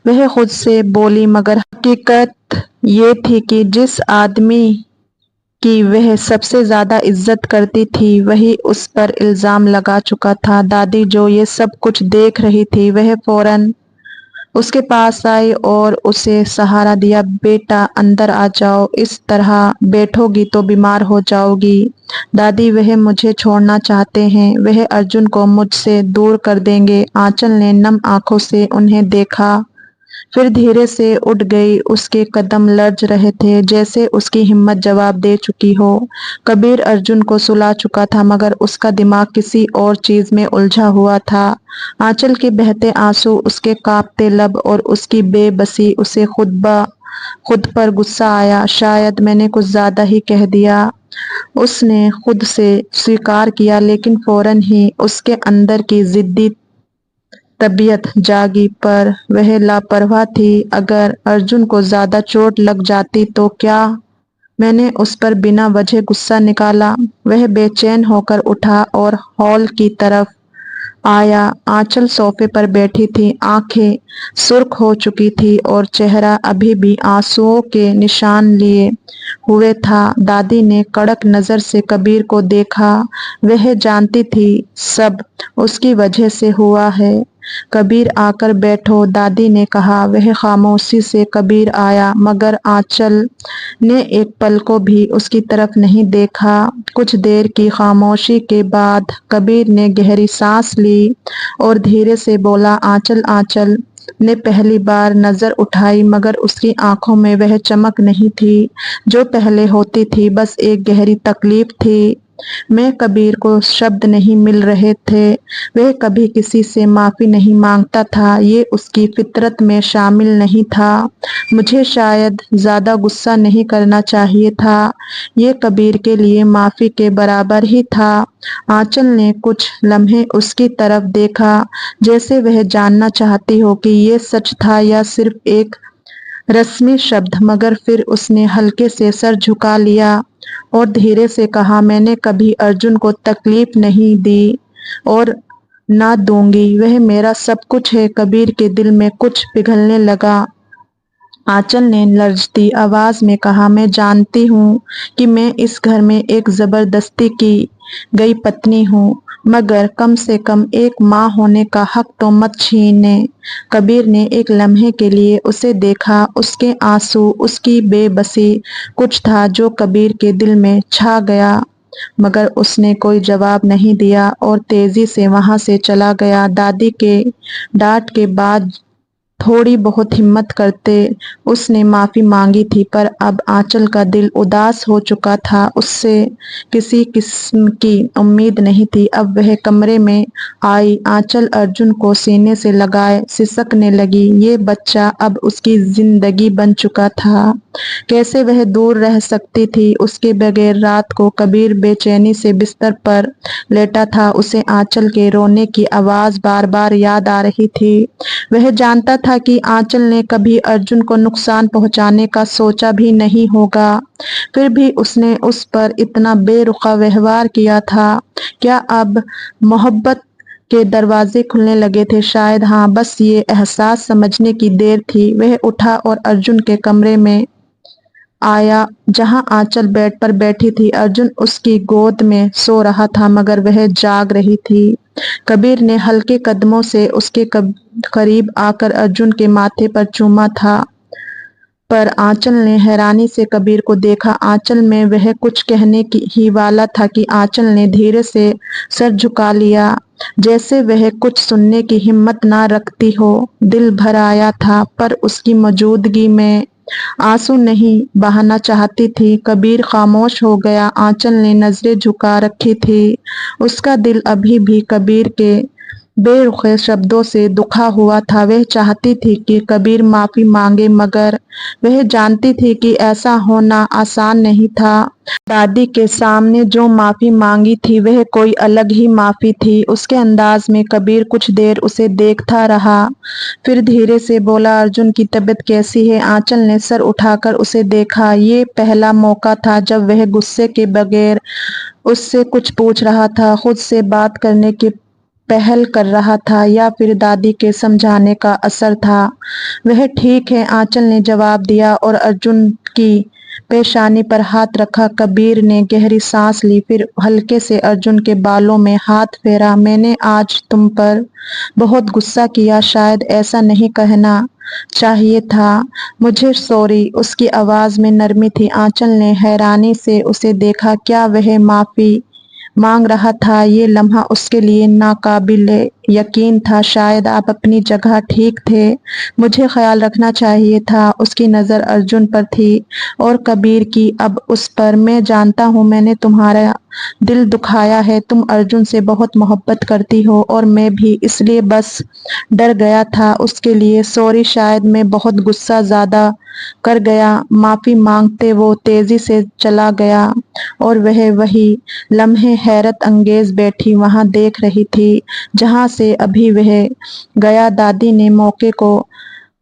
वह खुद से बोली। मगर हकीकत ये थी कि जिस आदमी की वह सबसे ज्यादा इज्जत करती थी, वही उस पर इल्जाम लगा चुका था। दादी जो ये सब कुछ देख रही थी, वह फौरन उसके पास आई और उसे सहारा दिया। बेटा अंदर आ जाओ, इस तरह बैठोगी तो बीमार हो जाओगी। दादी वह मुझे छोड़ना चाहते हैं, वह अर्जुन को मुझसे दूर कर देंगे। आंचल ने नम आंखों से उन्हें देखा, फिर धीरे से उठ गई। उसके कदम लर्ज रहे थे जैसे उसकी हिम्मत जवाब दे चुकी हो। कबीर अर्जुन को सुला चुका था, मगर उसका दिमाग किसी और चीज में उलझा हुआ था। आंचल के बहते आंसू, उसके कांपते लब और उसकी बेबसी, उसे खुद पर गुस्सा आया। शायद मैंने कुछ ज्यादा ही कह दिया, उसने खुद से स्वीकार किया, लेकिन फौरन ही उसके अंदर की जिद्दी तबीयत जागी। पर वह लापरवाह थी। अगर अर्जुन को ज्यादा चोट लग जाती तो क्या? मैंने उस पर बिना वजह गुस्सा निकाला। वह बेचैन होकर उठा और हॉल की तरफ आया। आंचल सोफे पर बैठी थी, आंखें सुर्ख हो चुकी थी और चेहरा अभी भी आंसुओं के निशान लिए हुए था। दादी ने कड़क नजर से कबीर को देखा। वह जानती थी सब उसकी वजह से हुआ है। कबीर आकर बैठो, दादी ने कहा। वह खामोशी से कबीर आया, मगर आंचल ने एक पल को भी उसकी तरफ नहीं देखा। कुछ देर की खामोशी के बाद कबीर ने गहरी सांस ली और धीरे से बोला, आंचल। आंचल ने पहली बार नजर उठाई, मगर उसकी आंखों में वह चमक नहीं थी जो पहले होती थी, बस एक गहरी तकलीफ थी। मैं कबीर को शब्द नहीं मिल रहे थे। वह कभी किसी से माफी नहीं मांगता था, ये उसकी फितरत में शामिल नहीं था। मुझे शायद ज्यादा गुस्सा नहीं करना चाहिए था, ये कबीर के लिए माफी के बराबर ही था। आंचल ने कुछ लम्हे उसकी तरफ देखा, जैसे वह जानना चाहती हो कि ये सच था या सिर्फ एक रस्मी शब्द, मगर फिर उसने हल्के से सर झुका लिया और धीरे से कहा, मैंने कभी अर्जुन को तकलीफ नहीं दी और ना दूंगी। वह मेरा सब कुछ है। कबीर के दिल में कुछ पिघलने लगा। आंचल ने लर्जती आवाज में कहा, मैं जानती हूँ कि मैं इस घर में एक जबरदस्ती की गई पत्नी हूँ, मगर कम से कम एक माँ होने का हक तो मत छीने। कबीर ने एक लम्हे के लिए उसे देखा। उसके आंसू, उसकी बेबसी, कुछ था जो कबीर के दिल में छा गया, मगर उसने कोई जवाब नहीं दिया और तेजी से वहां से चला गया। दादी के डांट के बाद थोड़ी बहुत हिम्मत करते उसने माफी मांगी थी, पर अब आंचल का दिल उदास हो चुका था। उससे किसी किस्म की उम्मीद नहीं थी। अब वह कमरे में आई। आंचल अर्जुन को सीने से लगाए सिसकने लगी। ये बच्चा अब उसकी जिंदगी बन चुका था। कैसे वह दूर रह सकती थी उसके बगैर? रात को कबीर बेचैनी से बिस्तर पर लेटा था। उसे आंचल के रोने की आवाज बार बार याद आ रही थी। वह जानता था कि आंचल ने कभी अर्जुन को नुकसान पहुंचाने का सोचा भी नहीं होगा, फिर भी उसने उस पर इतना बेरुखा व्यवहार किया था। क्या अब मोहब्बत के दरवाजे खुलने लगे थे? शायद हाँ, बस ये एहसास समझने की देर थी। वह उठा और अर्जुन के कमरे में आया, जहां आंचल बेड पर बैठी थी। अर्जुन उसकी गोद में सो रहा था, मगर वह जाग रही थी। कबीर ने हल्के कदमों से उसके करीब आकर अर्जुन के माथे पर चूमा था, पर आंचल ने हैरानी से कबीर को देखा। आंचल में वह कुछ कहने की ही वाला था कि आंचल ने धीरे से सर झुका लिया, जैसे वह कुछ सुनने की हिम्मत ना रखती हो। दिल भर आया था, पर उसकी मौजूदगी में आंसू नहीं बहाना चाहती थी। कबीर खामोश हो गया। आंचल ने नजरें झुका रखी थी। उसका दिल अभी भी कबीर के बेरुखे शब्दों से दुखा हुआ था। वह चाहती थी कि कबीर माफी मांगे, मगर वह जानती थी कि ऐसा होना आसान नहीं था। दादी के सामने जो माफी मांगी थी वह कोई अलग ही माफी थी। उसके अंदाज में कबीर कुछ देर उसे देखता रहा, फिर धीरे से बोला, अर्जुन की तबीयत कैसी है? आंचल ने सर उठाकर उसे देखा। ये पहला मौका था जब वह गुस्से के बगैर उससे कुछ पूछ रहा था, खुद से बात करने के पहल कर रहा था, या फिर दादी के समझाने का असर था। वह ठीक है, आंचल ने जवाब दिया और अर्जुन की पेशानी पर हाथ रखा। कबीर ने गहरी सांस ली, फिर हल्के से अर्जुन के बालों में हाथ फेरा। मैंने आज तुम पर बहुत गुस्सा किया, शायद ऐसा नहीं कहना चाहिए था। मुझे सॉरी। उसकी आवाज में नरमी थी। आंचल ने हैरानी से उसे देखा। क्या वह माफी मांग रहा था? ये लम्हा उसके लिए नाकाबिले यकीन था। शायद आप अपनी जगह ठीक थे, मुझे ख्याल रखना चाहिए था। उसकी नजर अर्जुन पर थी और कबीर की अब उस पर। मैं जानता हूँ मैंने तुम्हारा दिल दुखाया है। तुम अर्जुन से बहुत मोहब्बत करती हो और मैं भी, इसलिए बस डर गया था। उसके लिए सॉरी। शायद मैं बहुत गुस्सा ज्यादा कर गया। माफी मांगते वो तेजी से चला गया और वह वही लम्हे हैरत अंगेज बैठी वहां देख रही थी जहां से अभी वह गया। दादी ने मौके को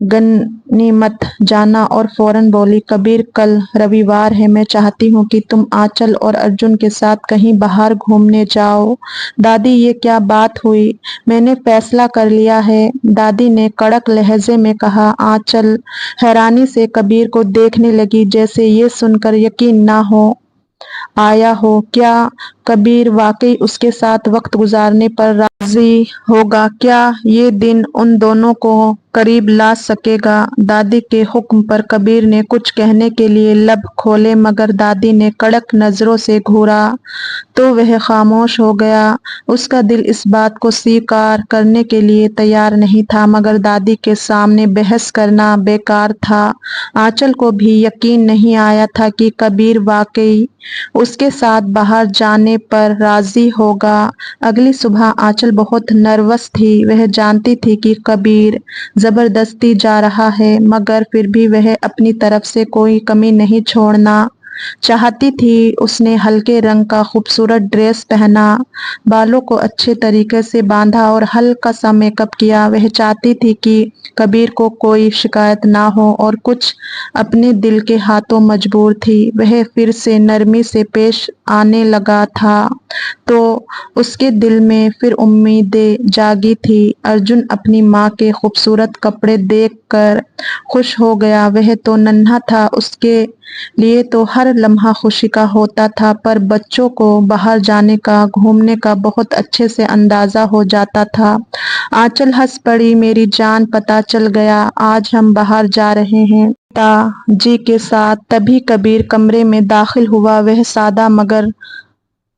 गनीमत जाना और फौरन बोली, कबीर कल रविवार है, मैं चाहती हूँ कि तुम आंचल और अर्जुन के साथ कहीं बाहर घूमने जाओ। दादी ये क्या बात हुई? मैंने फैसला कर लिया है, दादी ने कड़क लहजे में कहा। आंचल हैरानी से कबीर को देखने लगी, जैसे ये सुनकर यकीन ना हो आया हो। क्या कबीर वाकई उसके साथ वक्त गुजारने पर राजी होगा क्या? ये दिन उन दोनों को करीब ला सकेगा? दादी के हुक्म पर कबीर ने कुछ कहने के लिए लब खोले, मगर दादी ने कड़क नजरों से घूरा तो वह खामोश हो गया। उसका दिल इस बात को स्वीकार करने के लिए तैयार नहीं था, मगर दादी के सामने बहस करना बेकार था। आंचल को भी यकीन नहीं आया था कि कबीर वाकई उसके साथ बाहर जाने पर राजी होगा। अगली सुबह आंचल बहुत नर्वस थी। वह जानती थी कि कबीर जबरदस्ती जा रहा है, मगर फिर भी वह अपनी तरफ से कोई कमी नहीं छोड़ना चाहती थी। उसने हल्के रंग का खूबसूरत ड्रेस पहना, बालों को अच्छे तरीके से बांधा और हल्का सा मेकअप किया। वह चाहती थी कि कबीर को कोई शिकायत ना हो, और कुछ अपने दिल के हाथों मजबूर थी। वह फिर से नरमी से पेश आने लगा था तो उसके दिल में फिर उम्मीदें जागी थी। अर्जुन अपनी माँ के खूबसूरत कपड़े देखकर खुश हो गया। वह तो नन्हा था, उसके लिए तो हर लम्हा खुशी का होता था, पर बच्चों को बाहर जाने का, घूमने का बहुत अच्छे से अंदाजा हो जाता था। आंचल हंस पड़ी, मेरी जान, पता चल गया, आज हम बाहर जा रहे हैं पिताजी के साथ। तभी कबीर कमरे में दाखिल हुआ। वह सादा मगर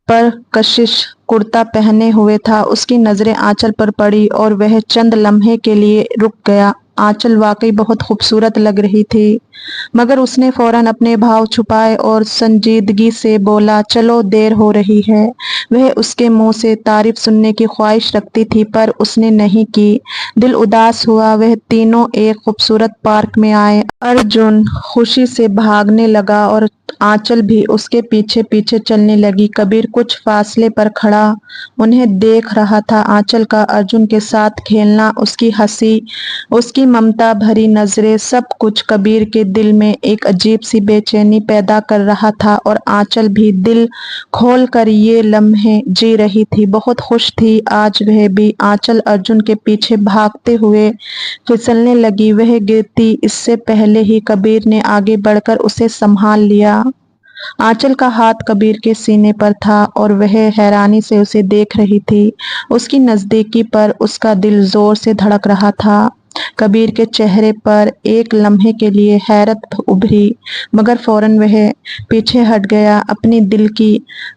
पर कशिश कुर्ता पहने हुए था। उसकी नजरें आंचल पर पड़ी और वह चंद लम्हे के लिए रुक गया। आंचल वाकई बहुत खूबसूरत लग रही थी, मगर उसने फौरन अपने भाव छुपाए और संजीदगी से बोला, चलो देर हो रही है। वह उसके मुंह से तारीफ सुनने की ख्वाहिश रखती थी, पर उसने नहीं की। दिल उदास हुआ। वह तीनों एक खूबसूरत पार्क में आए। अर्जुन खुशी से भागने लगा और आंचल भी उसके पीछे पीछे चलने लगी। कबीर कुछ फासले पर खड़ा उन्हें देख रहा था। आंचल का अर्जुन के साथ खेलना, उसकी हंसी, उसकी ममता भरी नजरें, सब कुछ कबीर के दिल में एक अजीब सी बेचैनी पैदा कर रहा था। और आंचल भी दिल खोल कर ये लम्हे जी रही थी, बहुत खुश थी आज वह भी। आंचल अर्जुन के पीछे भागते हुए फिसलने लगी। वह गिरती इससे पहले ही कबीर ने आगे बढ़कर उसे संभाल लिया। आंचल का हाथ कबीर के सीने पर था और वह हैरानी से उसे देख रही थी। उसकी नजदीकी पर उसका दिल जोर से धड़क रहा था। कबीर के चेहरे पर एक लम्हे के लिए हैरत उभरी, मगर फौरन वह पीछे हट गया। अपनी दिल की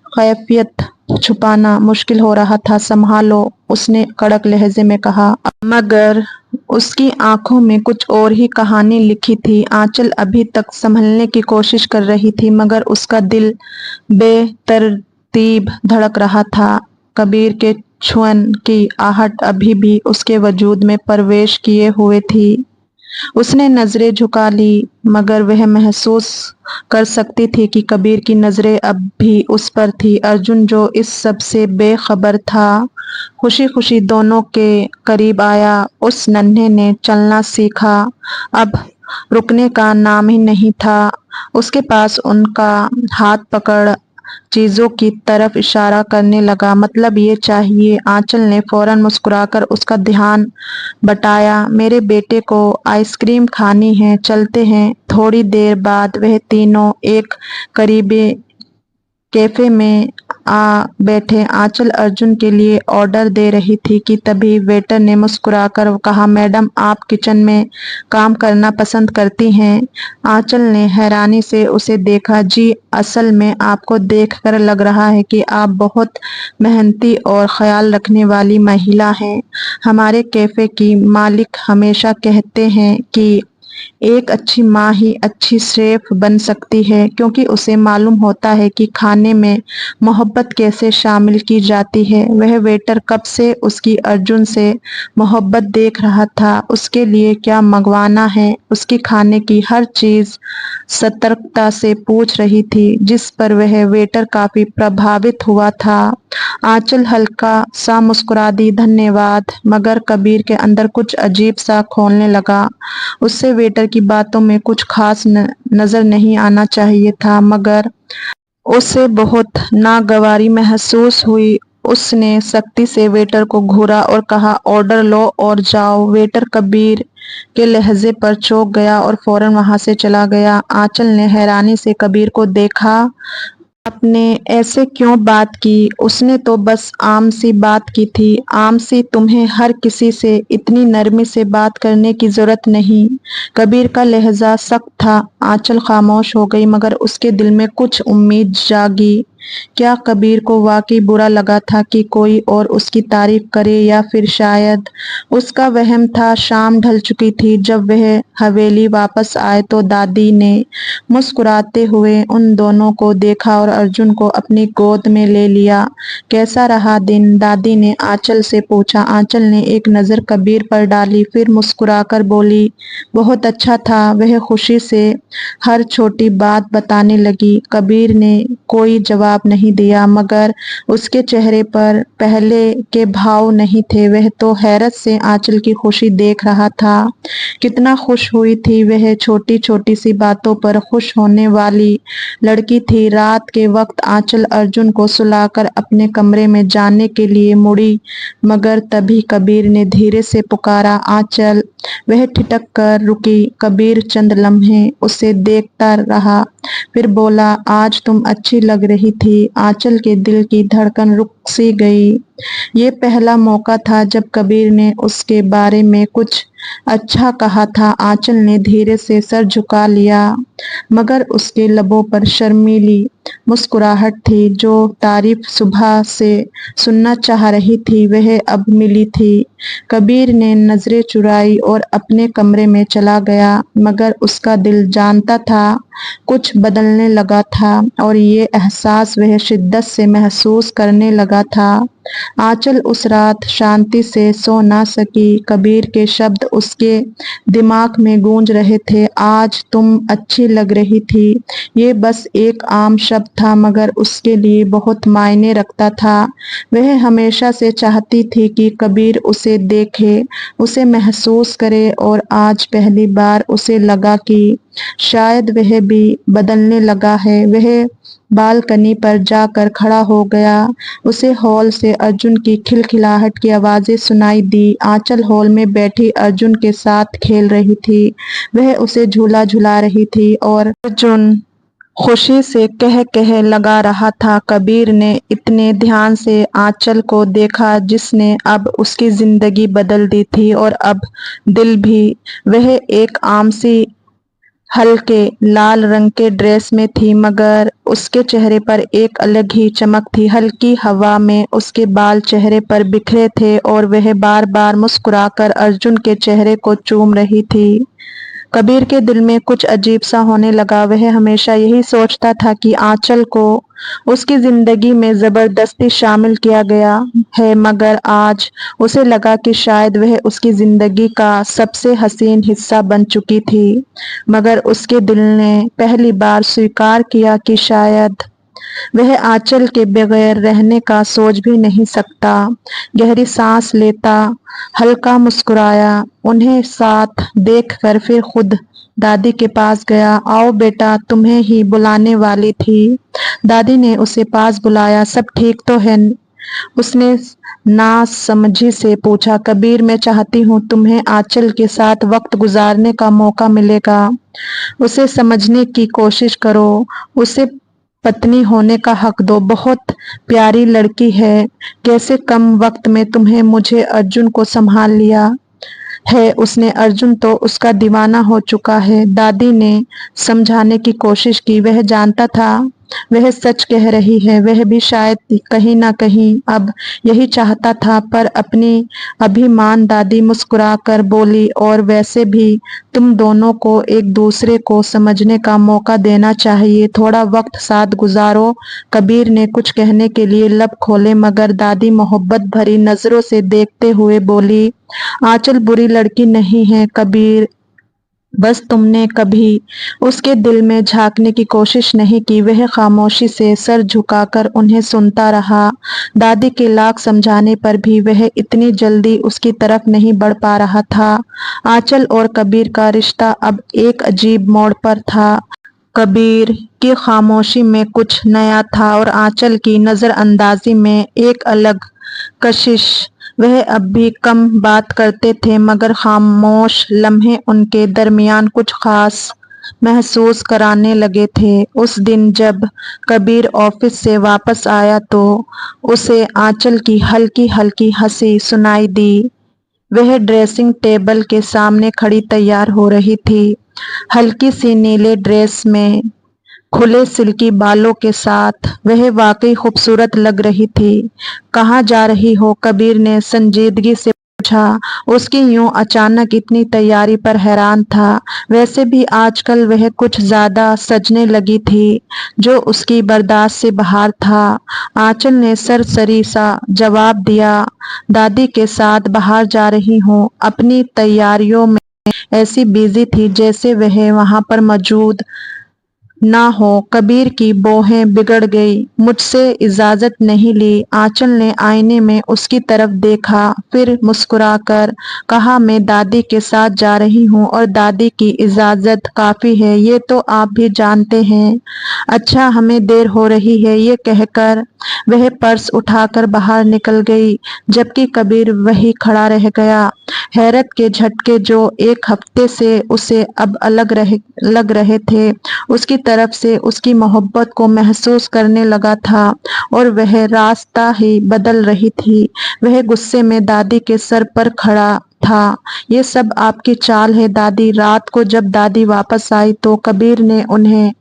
कैफियत छुपाना मुश्किल हो रहा था। संभालो, उसने कड़क लहजे में कहा, मगर उसकी आंखों में कुछ और ही कहानी लिखी थी। आंचल अभी तक संभलने की कोशिश कर रही थी, मगर उसका दिल बेतरतीब धड़क रहा था। कबीर के छुअन की आहट अभी भी उसके वजूद में प्रवेश किए हुए थी। उसने नजरें झुका ली, मगर वह महसूस कर सकती थी कि कबीर की नजरें अब भी उस पर थी। अर्जुन, जो इस सब से बेखबर था, खुशी खुशी दोनों के करीब आया। उस नन्हे ने चलना सीखा, अब रुकने का नाम ही नहीं था। उसके पास उनका हाथ पकड़ चीजों की तरफ इशारा करने लगा, मतलब ये चाहिए। आंचल ने फौरन मुस्कुराकर उसका ध्यान बटाया, मेरे बेटे को आइसक्रीम खानी है, चलते हैं। थोड़ी देर बाद वह तीनों एक करीबी कैफे में आ बैठे। आंचल अर्जुन के लिए ऑर्डर दे रही थी कि तभी वेटर ने मुस्कुराकर कहा, मैडम, आप किचन में काम करना पसंद करती हैं? आंचल ने हैरानी से उसे देखा। जी, असल में आपको देखकर लग रहा है कि आप बहुत मेहनती और ख्याल रखने वाली महिला हैं। हमारे कैफे की मालिक हमेशा कहते हैं कि एक अच्छी माँ ही अच्छी शेफ बन सकती है, क्योंकि उसे मालूम होता है कि खाने में मोहब्बत कैसे शामिल की जाती है। वह वेटर कब से उसकी अर्जुन से मोहब्बत देख रहा था। उसके लिए क्या मंगवाना है, उसकी खाने की हर चीज सतर्कता से पूछ रही थी, जिस पर वह वेटर काफी प्रभावित हुआ था। आंचल हल्का सा मुस्कुरा दी, धन्यवाद, मगर कबीर के अंदर कुछ अजीब सा खोलने लगा। उससे वेटर की बातों में कुछ खास नजर नहीं आना चाहिए था, मगर उसे बहुत नागवारी महसूस हुई। उसने सख्ती से वेटर को घूरा और कहा, ऑर्डर लो और जाओ। वेटर कबीर के लहजे पर चौंक गया और फौरन वहां से चला गया। आंचल ने हैरानी से कबीर को देखा। آپ نے ایسے کیوں بات کی؟ اس نے تو بس عام سی بات کی تھی۔ عام سی؟ تمہیں ہر کسی سے اتنی نرمی سے بات کرنے کی ضرورت نہیں۔ کبیر کا لہجہ سخت تھا۔ آنچل خاموش ہو گئی، مگر اس کے دل میں کچھ امید جاگی۔ کیا کبیر کو واقعی برا لگا تھا کہ کوئی اور اس کی تعریف کرے، یا پھر شاید اس کا وہم تھا؟ شام ڈھل چکی تھی۔ جب وہ حویلی واپس آئے تو دادی نے مسکراتے ہوئے ان دونوں کو دیکھا اور ارجن کو اپنی گود میں لے لیا۔ کیسا رہا دن؟ دادی نے آنچل سے پوچھا۔ آنچل نے ایک نظر کبیر پر ڈالی، پھر مسکرا کر بولی، بہت اچھا تھا۔ وہ خوشی سے ہر چھوٹی بات بتانے لگی۔ کبیر نے کوئی جواب نہیں دیا، مگر اس کے چہرے پر پہلے کے بھاؤ نہیں تھے۔ وہ تو حیرت سے آنچل کی خوشی دیکھ رہا تھا۔ کتنا خوش ہوئی تھی وہ! چھوٹی چھوٹی سی باتوں پر خوش ہونے والی لڑکی تھی۔ رات کے وقت آنچل ارجن کو سلا کر اپنے کمرے میں جانے کے لیے مڑی، مگر تبھی کبیر نے دھیرے سے پکارا، آنچل! وہ ٹھٹک کر رکی۔ کبیر چند لمحے اسے دیکھتا رہا، پھر بولا، آج تم اچھی لگ رہی تھی۔ آنچل کے دل کی دھڑکن رک سی گئی۔ یہ پہلا موقع تھا جب کبیر نے اس کے بارے میں کچھ اچھا کہا تھا۔ آنچل نے دھیرے سے سر جھکا لیا، مگر اس کے لبوں پر شرمیلی مسکراہٹ تھی۔ جو تعریف صبح سے سننا چاہ رہی تھی، وہ اب ملی تھی۔ کبیر نے نظریں چرائی اور اپنے کمرے میں چلا گیا، مگر اس کا دل جانتا تھا کچھ بدلنے لگا تھا، اور یہ احساس وہ شدت سے محسوس کرنے لگا تھا۔ آنچل اس رات شانتی سے سو نہ سکی۔ کبیر کے شبد اس کے دماغ میں گونج رہے تھے، آج تم اچھی لگ رہی تھی۔ یہ بس ایک عام شبد تھا، مگر اس کے لیے بہت معنی رکھتا تھا۔ وہ ہمیشہ سے چاہتی تھی کہ کبیر اسے دیکھے، اسے محسوس کرے، اور آج پہلی بار اسے لگا کہ شاید وہ بھی بدلنے لگا ہے۔ وہ بالکنی پر جا کر کھڑا ہو گیا۔ اسے ہال سے ارجن کی کھلکھلاہٹ کی آوازیں سنائی دی۔ آنچل ہال میں بیٹھی ارجن کے ساتھ کھیل رہی تھی۔ وہ اسے جھولا جھلا رہی تھی اور ارجن خوشی سے کہہ لگا رہا تھا۔ کبیر نے اتنے دھیان سے آنچل کو دیکھا جس نے اب اس کی زندگی بدل دی تھی، اور اب دل بھی۔ وہ ایک عام سی ہلکے لال رنگ کے ڈریس میں تھی، مگر اس کے چہرے پر ایک الگ ہی چمک تھی۔ ہلکی ہوا میں اس کے بال چہرے پر بکھرے تھے، اور وہ بار بار مسکرا کر ارجن کے چہرے کو چوم رہی تھی۔ کبیر کے دل میں کچھ عجیب سا ہونے لگا۔ وہ ہمیشہ یہی سوچتا تھا کہ آنچل کو اس کی زندگی میں زبردستی شامل کیا گیا ہے، مگر آج اسے لگا کہ شاید وہ اس کی زندگی کا سب سے حسین حصہ بن چکی تھی۔ مگر اس کے دل نے پہلی بار سویکار کیا کہ شاید وہ آنچل کے بغیر رہنے کا سوچ بھی نہیں سکتا۔ گہری سانس لیتا ہلکا مسکرایا انہیں ساتھ دیکھ کر، پھر خود دادی کے پاس گیا۔ آؤ بیٹا، تمہیں ہی بلانے والی تھی۔ دادی نے اسے پاس بلایا۔ سب ٹھیک تو ہے؟ اس نے ناسمجھی سے پوچھا۔ کبیر، میں چاہتی ہوں تمہیں آنچل کے ساتھ وقت گزارنے کا موقع ملے گا۔ اسے سمجھنے کی کوشش کرو، اسے پتنی ہونے کا حق دو۔ بہت پیاری لڑکی ہے۔ کیسے کم وقت میں تمہیں مجھے ارجن کو سنبھال لیا ہے؟ اس نے ارجن تو اس کا دیوانہ ہو چکا ہے۔ دادی نے سمجھانے کی کوشش کی۔ وہ جانتا تھا وہ سچ کہہ رہی ہے۔ وہ بھی شاید کہیں نہ کہیں اب یہی چاہتا تھا، پر اپنی ابھیمان دادی مسکرا کر بولی، اور ویسے بھی تم دونوں کو ایک دوسرے کو سمجھنے کا موقع دینا چاہیے۔ تھوڑا وقت ساتھ گزارو۔ کبیر نے کچھ کہنے کے لیے لب کھولے، مگر دادی محبت بھری نظروں سے دیکھتے ہوئے بولی، آنچل بری لڑکی نہیں ہے کبیر، بس تم نے کبھی اس کے دل میں جھانکنے کی کوشش نہیں کی۔ وہ خاموشی سے سر جھکا کر انہیں سنتا رہا۔ دادی کے لاکھ سمجھانے پر بھی وہ اتنی جلدی اس کی طرف نہیں بڑھ پا رہا تھا۔ آنچل اور کبیر کا رشتہ اب ایک عجیب موڑ پر تھا۔ کبیر کی خاموشی میں کچھ نیا تھا، اور آنچل کی نظر اندازی میں ایک الگ کشش۔ وہ اب بھی کم بات کرتے تھے، مگر خاموش لمحے ان کے درمیان کچھ خاص महसूस कराने लगे थे। उस दिन जब कबीर ऑफिस से वापस आया तो उसे आंचल की हल्की हल्की हंसी सुनाई दी। वह ड्रेसिंग टेबल के सामने खड़ी तैयार हो रही थी, हल्की सी नीले ड्रेस में, खुले सिल्की बालों के साथ। वह वाकई खूबसूरत लग रही थी। कहाँ जा रही हो? कबीर ने संजीदगी से पूछा। उसकी यूं अचानक इतनी तैयारी पर हैरान था। वैसे भी आजकल वह कुछ ज्यादा सजने लगी थी, जो उसकी बर्दाश्त से बाहर था। आंचल ने सरसरी सा जवाब दिया, दादी के साथ बाहर जा रही हूँ। अपनी तैयारियों में ऐसी बिजी थी जैसे वह वहां पर मौजूद ना हो। कबीर की भौहें बिगड़ गई। मुझसे इजाजत नहीं ली। आंचल ने आईने में उसकी तरफ देखा, फिर मुस्कुराकर कहा, मैं दादी के साथ जा रही हूँ और दादी की इजाजत काफी है, ये तो आप भी जानते हैं। अच्छा, हमें देर हो रही है। ये कहकर वह पर्स उठाकर बाहर निकल गई, जबकि कबीर वही खड़ा रह गया। हैरत के झटके जो एक हफ्ते से उसे अब लग रहे थे, उसकी तरफ से उसकी मोहब्बत को महसूस करने लगा था और वह रास्ता ही बदल रही थी। वह गुस्से में दादी के सर पर खड़ा था। ये सब आपकी चाल है दादी। रात को जब दादी वापस आई तो कबीर ने उन्हें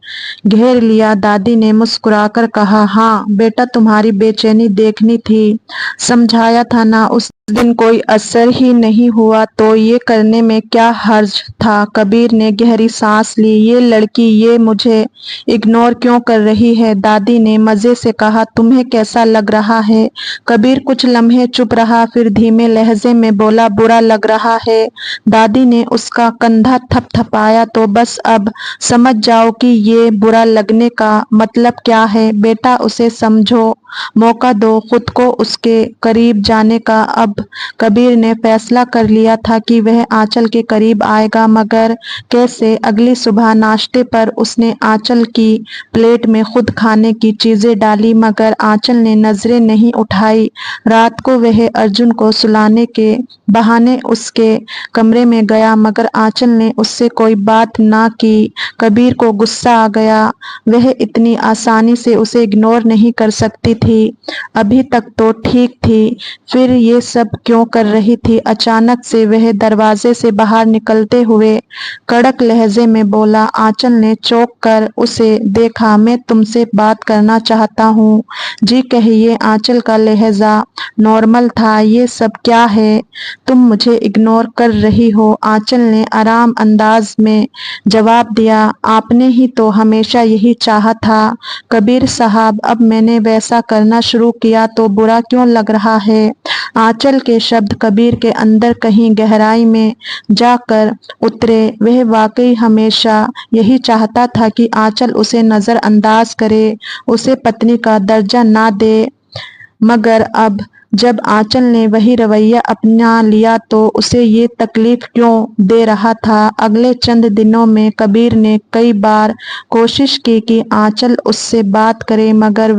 घेर लिया। दादी ने मुस्कुराकर कहा, हाँ बेटा, तुम्हारी बेचैनी देखनी थी, समझाया था ना। उस दिन कोई असर ही नहीं हुआ तो ये करने में क्या हर्ज था? कबीर ने गहरी सांस ली। ये लड़की ये मुझे इग्नोर क्यों कर रही है? दादी ने मजे से कहा, तुम्हें कैसा लग रहा है? कबीर कुछ लम्हे चुप रहा, फिर धीमे लहजे में बोला, बुरा लग रहा है। दादी ने उसका कंधा थपथपाया, तो बस अब समझ जाओ कि ये बुरा लगने का मतलब क्या है। बेटा, उसे समझो, मौका दो खुद को उसके करीब जाने का। अब कबीर ने फैसला कर लिया था कि वह आंचल के करीब आएगा, मगर कैसे? अगली सुबह नाश्ते पर उसने आंचल की प्लेट में खुद खाने की चीजें डाली, मगर आंचल ने नजरें नहीं उठाई। रात को वह अर्जुन को सुलाने के बहाने उसके कमरे में गया, मगर आंचल ने उससे कोई बात ना की। कबीर को गुस्सा आ गया। वह इतनी आसानी से उसे इग्नोर नहीं कर सकती थी। अभी तक तो ठीक थी, फिर ये सब क्यों कर रही थी? अचानक से वह दरवाजे से बाहर निकलते हुए कड़क लहजे में बोला। आंचल ने चौंक कर उसे देखा। मैं तुमसे बात करना चाहता हूँ। जी कहिए। आंचल का लहजा नॉर्मल था। ये सब क्या है? तुम मुझे इग्नोर कर रही हो? आंचल ने आराम अंदाज में जवाब दिया। आपने ही तो हमेशा यही चाहा था कबीर साहब। अब मैंने वैसा करना शुरू किया तो बुरा क्यों लग रहा है? आंचल के शब्द कबीर के अंदर कहीं गहराई में जाकर उतरे। वह वाकई हमेशा यही चाहता था कि आंचल उसे नजरअंदाज करे, उसे पत्नी का दर्जा ना दे, मगर अब जब आंचल ने वही रवैया अपना लिया तो उसे ये तकलीफ क्यों दे रहा था? अगले चंद दिनों में कबीर ने कई बार कोशिश की कि आंचल उससे बात करे, मगर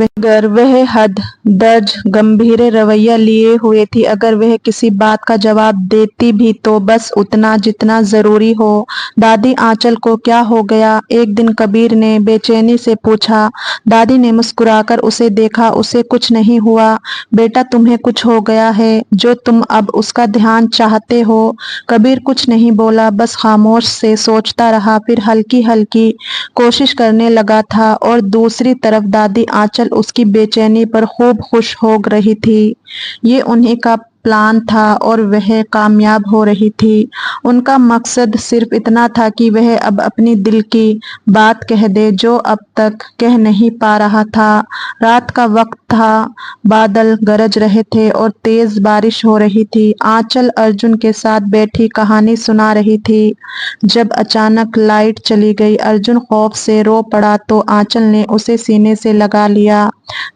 वह हद दर्ज गंभीर रवैया लिए हुए थी। अगर वह किसी बात का जवाब देती भी तो बस उतना जितना जरूरी हो। दादी, आंचल को क्या हो गया? एक दिन कबीर ने बेचैनी से पूछा। दादी ने मुस्कुराकर उसे देखा। उसे कुछ नहीं हुआ बेटा, तुम्हें कुछ हो गया है जो तुम अब उसका ध्यान चाहते हो। कबीर कुछ नहीं बोला, बस खामोश से सोचता रहा, फिर हल्की हल्की कोशिश करने लगा था। और दूसरी तरफ दादी आंचल उसकी बेचैनी पर खूब खुश हो रही थी। ये उन्हीं का प्लान था और वह कामयाब हो रही थी। उनका मकसद सिर्फ इतना था कि वह अब अपनी दिल की बात कह दे जो अब तक कह नहीं पा रहा था। रात का वक्त था, बादल गरज रहे थे और तेज बारिश हो रही थी। आंचल अर्जुन के साथ बैठी कहानी सुना रही थी, जब अचानक लाइट चली गई। अर्जुन खौफ से रो पड़ा तो आंचल ने उसे सीने से लगा लिया।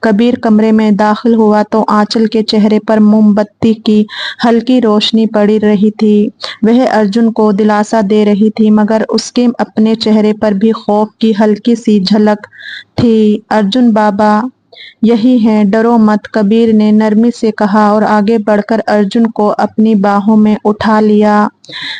कबीर कमरे में दाखिल हुआ तो आंचल के चेहरे पर मोमबत्ती की हल्की रोशनी पड़ी रही थी। वह अर्जुन को दिलासा दे रही थी, मगर उसके अपने चेहरे पर भी खौफ की हल्की सी झलक थी। अर्जुन बाबा, यही है, डरो मत, कबीर ने नरमी से कहा और आगे बढ़कर अर्जुन को अपनी बाहों में उठा लिया।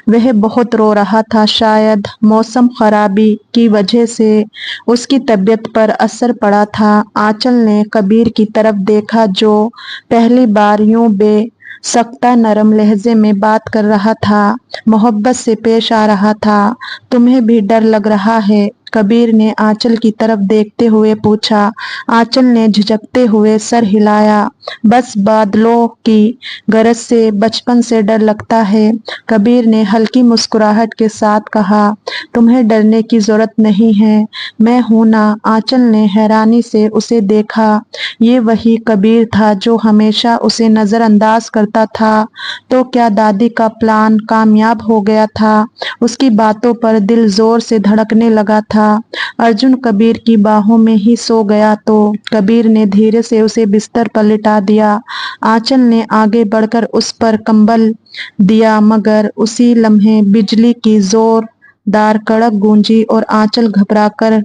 वह बहुत रो रहा था, शायद मौसम खराबी की वजह से उसकी तबीयत पर असर पड़ा था। आंचल ने कबीर की तरफ देखा जो पहली बार यूं बेसख्ता नरम लहजे में बात कर रहा था, मोहब्बत से पेश आ रहा था। तुम्हें भी डर लग रहा है? कबीर ने आंचल की तरफ देखते हुए पूछा। आंचल ने झिझकते हुए सर हिलाया। बस बादलों की गरज से बचपन से डर लगता है, कबीर ने हल्की मुस्कुराहट के साथ कहा। तुम्हें डरने की जरूरत नहीं है, मैं हूं ना। आंचल ने हैरानी से उसे देखा। ये वही कबीर था जो हमेशा उसे नजरअंदाज करता था। तो क्या दादी का प्लान कामयाब हो गया था? उसकी बातों पर दिल जोर से धड़कने लगा था। अर्जुन कबीर की बाहों में ही सो गया तो कबीर ने धीरे से उसे बिस्तर पर लिटा दिया। आंचल ने आगे बढ़कर उस पर कंबल दिया, मगर उसी लम्हे बिजली की जोरदार कड़क गूंजी और आंचल घबराकर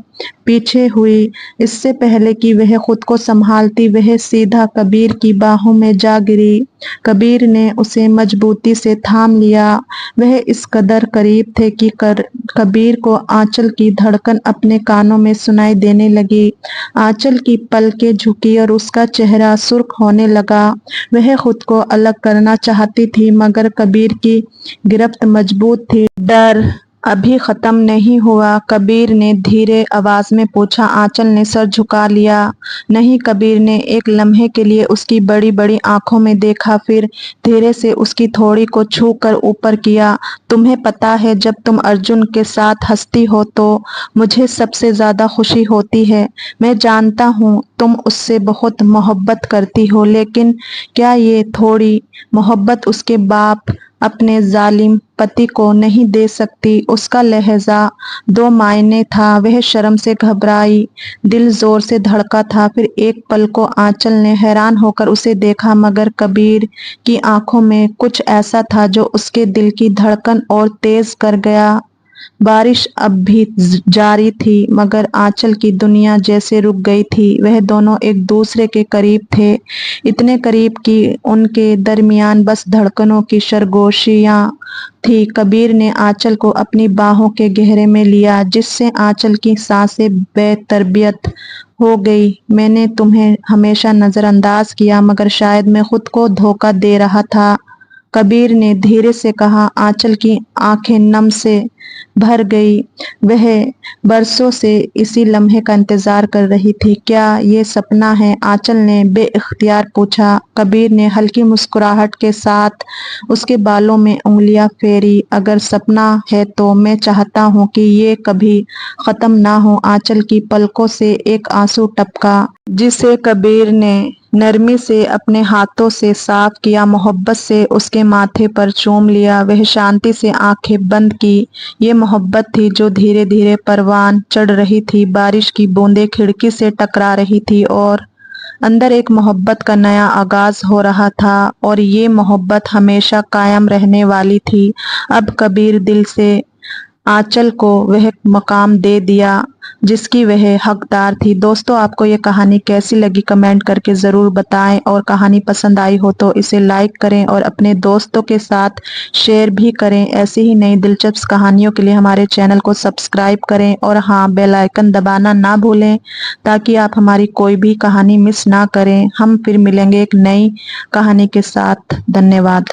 पीछे हुई। इससे पहले कि वह खुद को संभालती, वह सीधा कबीर की बाहों में जा गिरी। कबीर ने उसे मजबूती से थाम लिया। वह इस कदर करीब थे कि कबीर को आंचल की धड़कन अपने कानों में सुनाई देने लगी। आंचल की पलकें झुकी और उसका चेहरा सुर्ख होने लगा। वह खुद को अलग करना चाहती थी, मगर कबीर की गिरफ्त मजबूत थी। डर अभी खत्म नहीं हुआ, कबीर ने धीरे आवाज में पूछा। आंचल ने सर झुका लिया। नहीं, कबीर ने एक लम्हे के लिए उसकी बड़ी बड़ी आंखों में देखा, फिर धीरे से उसकी थोड़ी को छू कर ऊपर किया। तुम्हें पता है, जब तुम अर्जुन के साथ हंसती हो तो मुझे सबसे ज्यादा खुशी होती है। मैं जानता हूँ तुम उससे बहुत मोहब्बत करती हो, लेकिन क्या ये थोड़ी मोहब्बत उसके बाप अपने जालिम पति को नहीं दे सकती? उसका लहजा दो मायने था। वह शर्म से घबराई, दिल जोर से धड़का था। फिर एक पल को आंचल ने हैरान होकर उसे देखा, मगर कबीर की आंखों में कुछ ऐसा था जो उसके दिल की धड़कन और तेज कर गया। बारिश अब भी जारी थी, मगर आंचल की दुनिया जैसे रुक गई थी। वह दोनों एक दूसरे के करीब थे, इतने करीब कि उनके दरमियान बस धड़कनों की सरगोशियां थी। कबीर ने आंचल को अपनी बाहों के घेरे में लिया, जिससे आंचल की सांसें बेतरबियत हो गई। मैंने तुम्हें हमेशा नजरअंदाज किया, मगर शायद मैं खुद को धोखा दे रहा था, कबीर ने धीरे से कहा। आंचल की आंखें नम से भर गई। वह बरसों से इसी लम्हे का इंतजार कर रही थी। क्या ये सपना है? आंचल ने बेइख्तियार पूछा। कबीर ने हल्की मुस्कुराहट के साथ उसके बालों में उंगलियां फेरी। अगर सपना है तो मैं चाहता हूँ कि ये कभी खत्म ना हो। आंचल की पलकों से एक आंसू टपका, जिसे कबीर ने नरमी से अपने हाथों से साफ किया, मोहब्बत से उसके माथे पर चूम लिया। वह शांति से आंखें बंद की। ये मोहब्बत थी जो धीरे धीरे परवान चढ़ रही थी। बारिश की बूंदें खिड़की से टकरा रही थी और अंदर एक मोहब्बत का नया आगाज हो रहा था, और ये मोहब्बत हमेशा कायम रहने वाली थी। अब कबीर दिल से आंचल को वह मकाम दे दिया जिसकी वह हकदार थी। दोस्तों, आपको ये कहानी कैसी लगी कमेंट करके ज़रूर बताएं, और कहानी पसंद आई हो तो इसे लाइक करें और अपने दोस्तों के साथ शेयर भी करें। ऐसी ही नई दिलचस्प कहानियों के लिए हमारे चैनल को सब्सक्राइब करें, और हाँ, बेल आइकन दबाना ना भूलें ताकि आप हमारी कोई भी कहानी मिस ना करें। हम फिर मिलेंगे एक नई कहानी के साथ। धन्यवाद।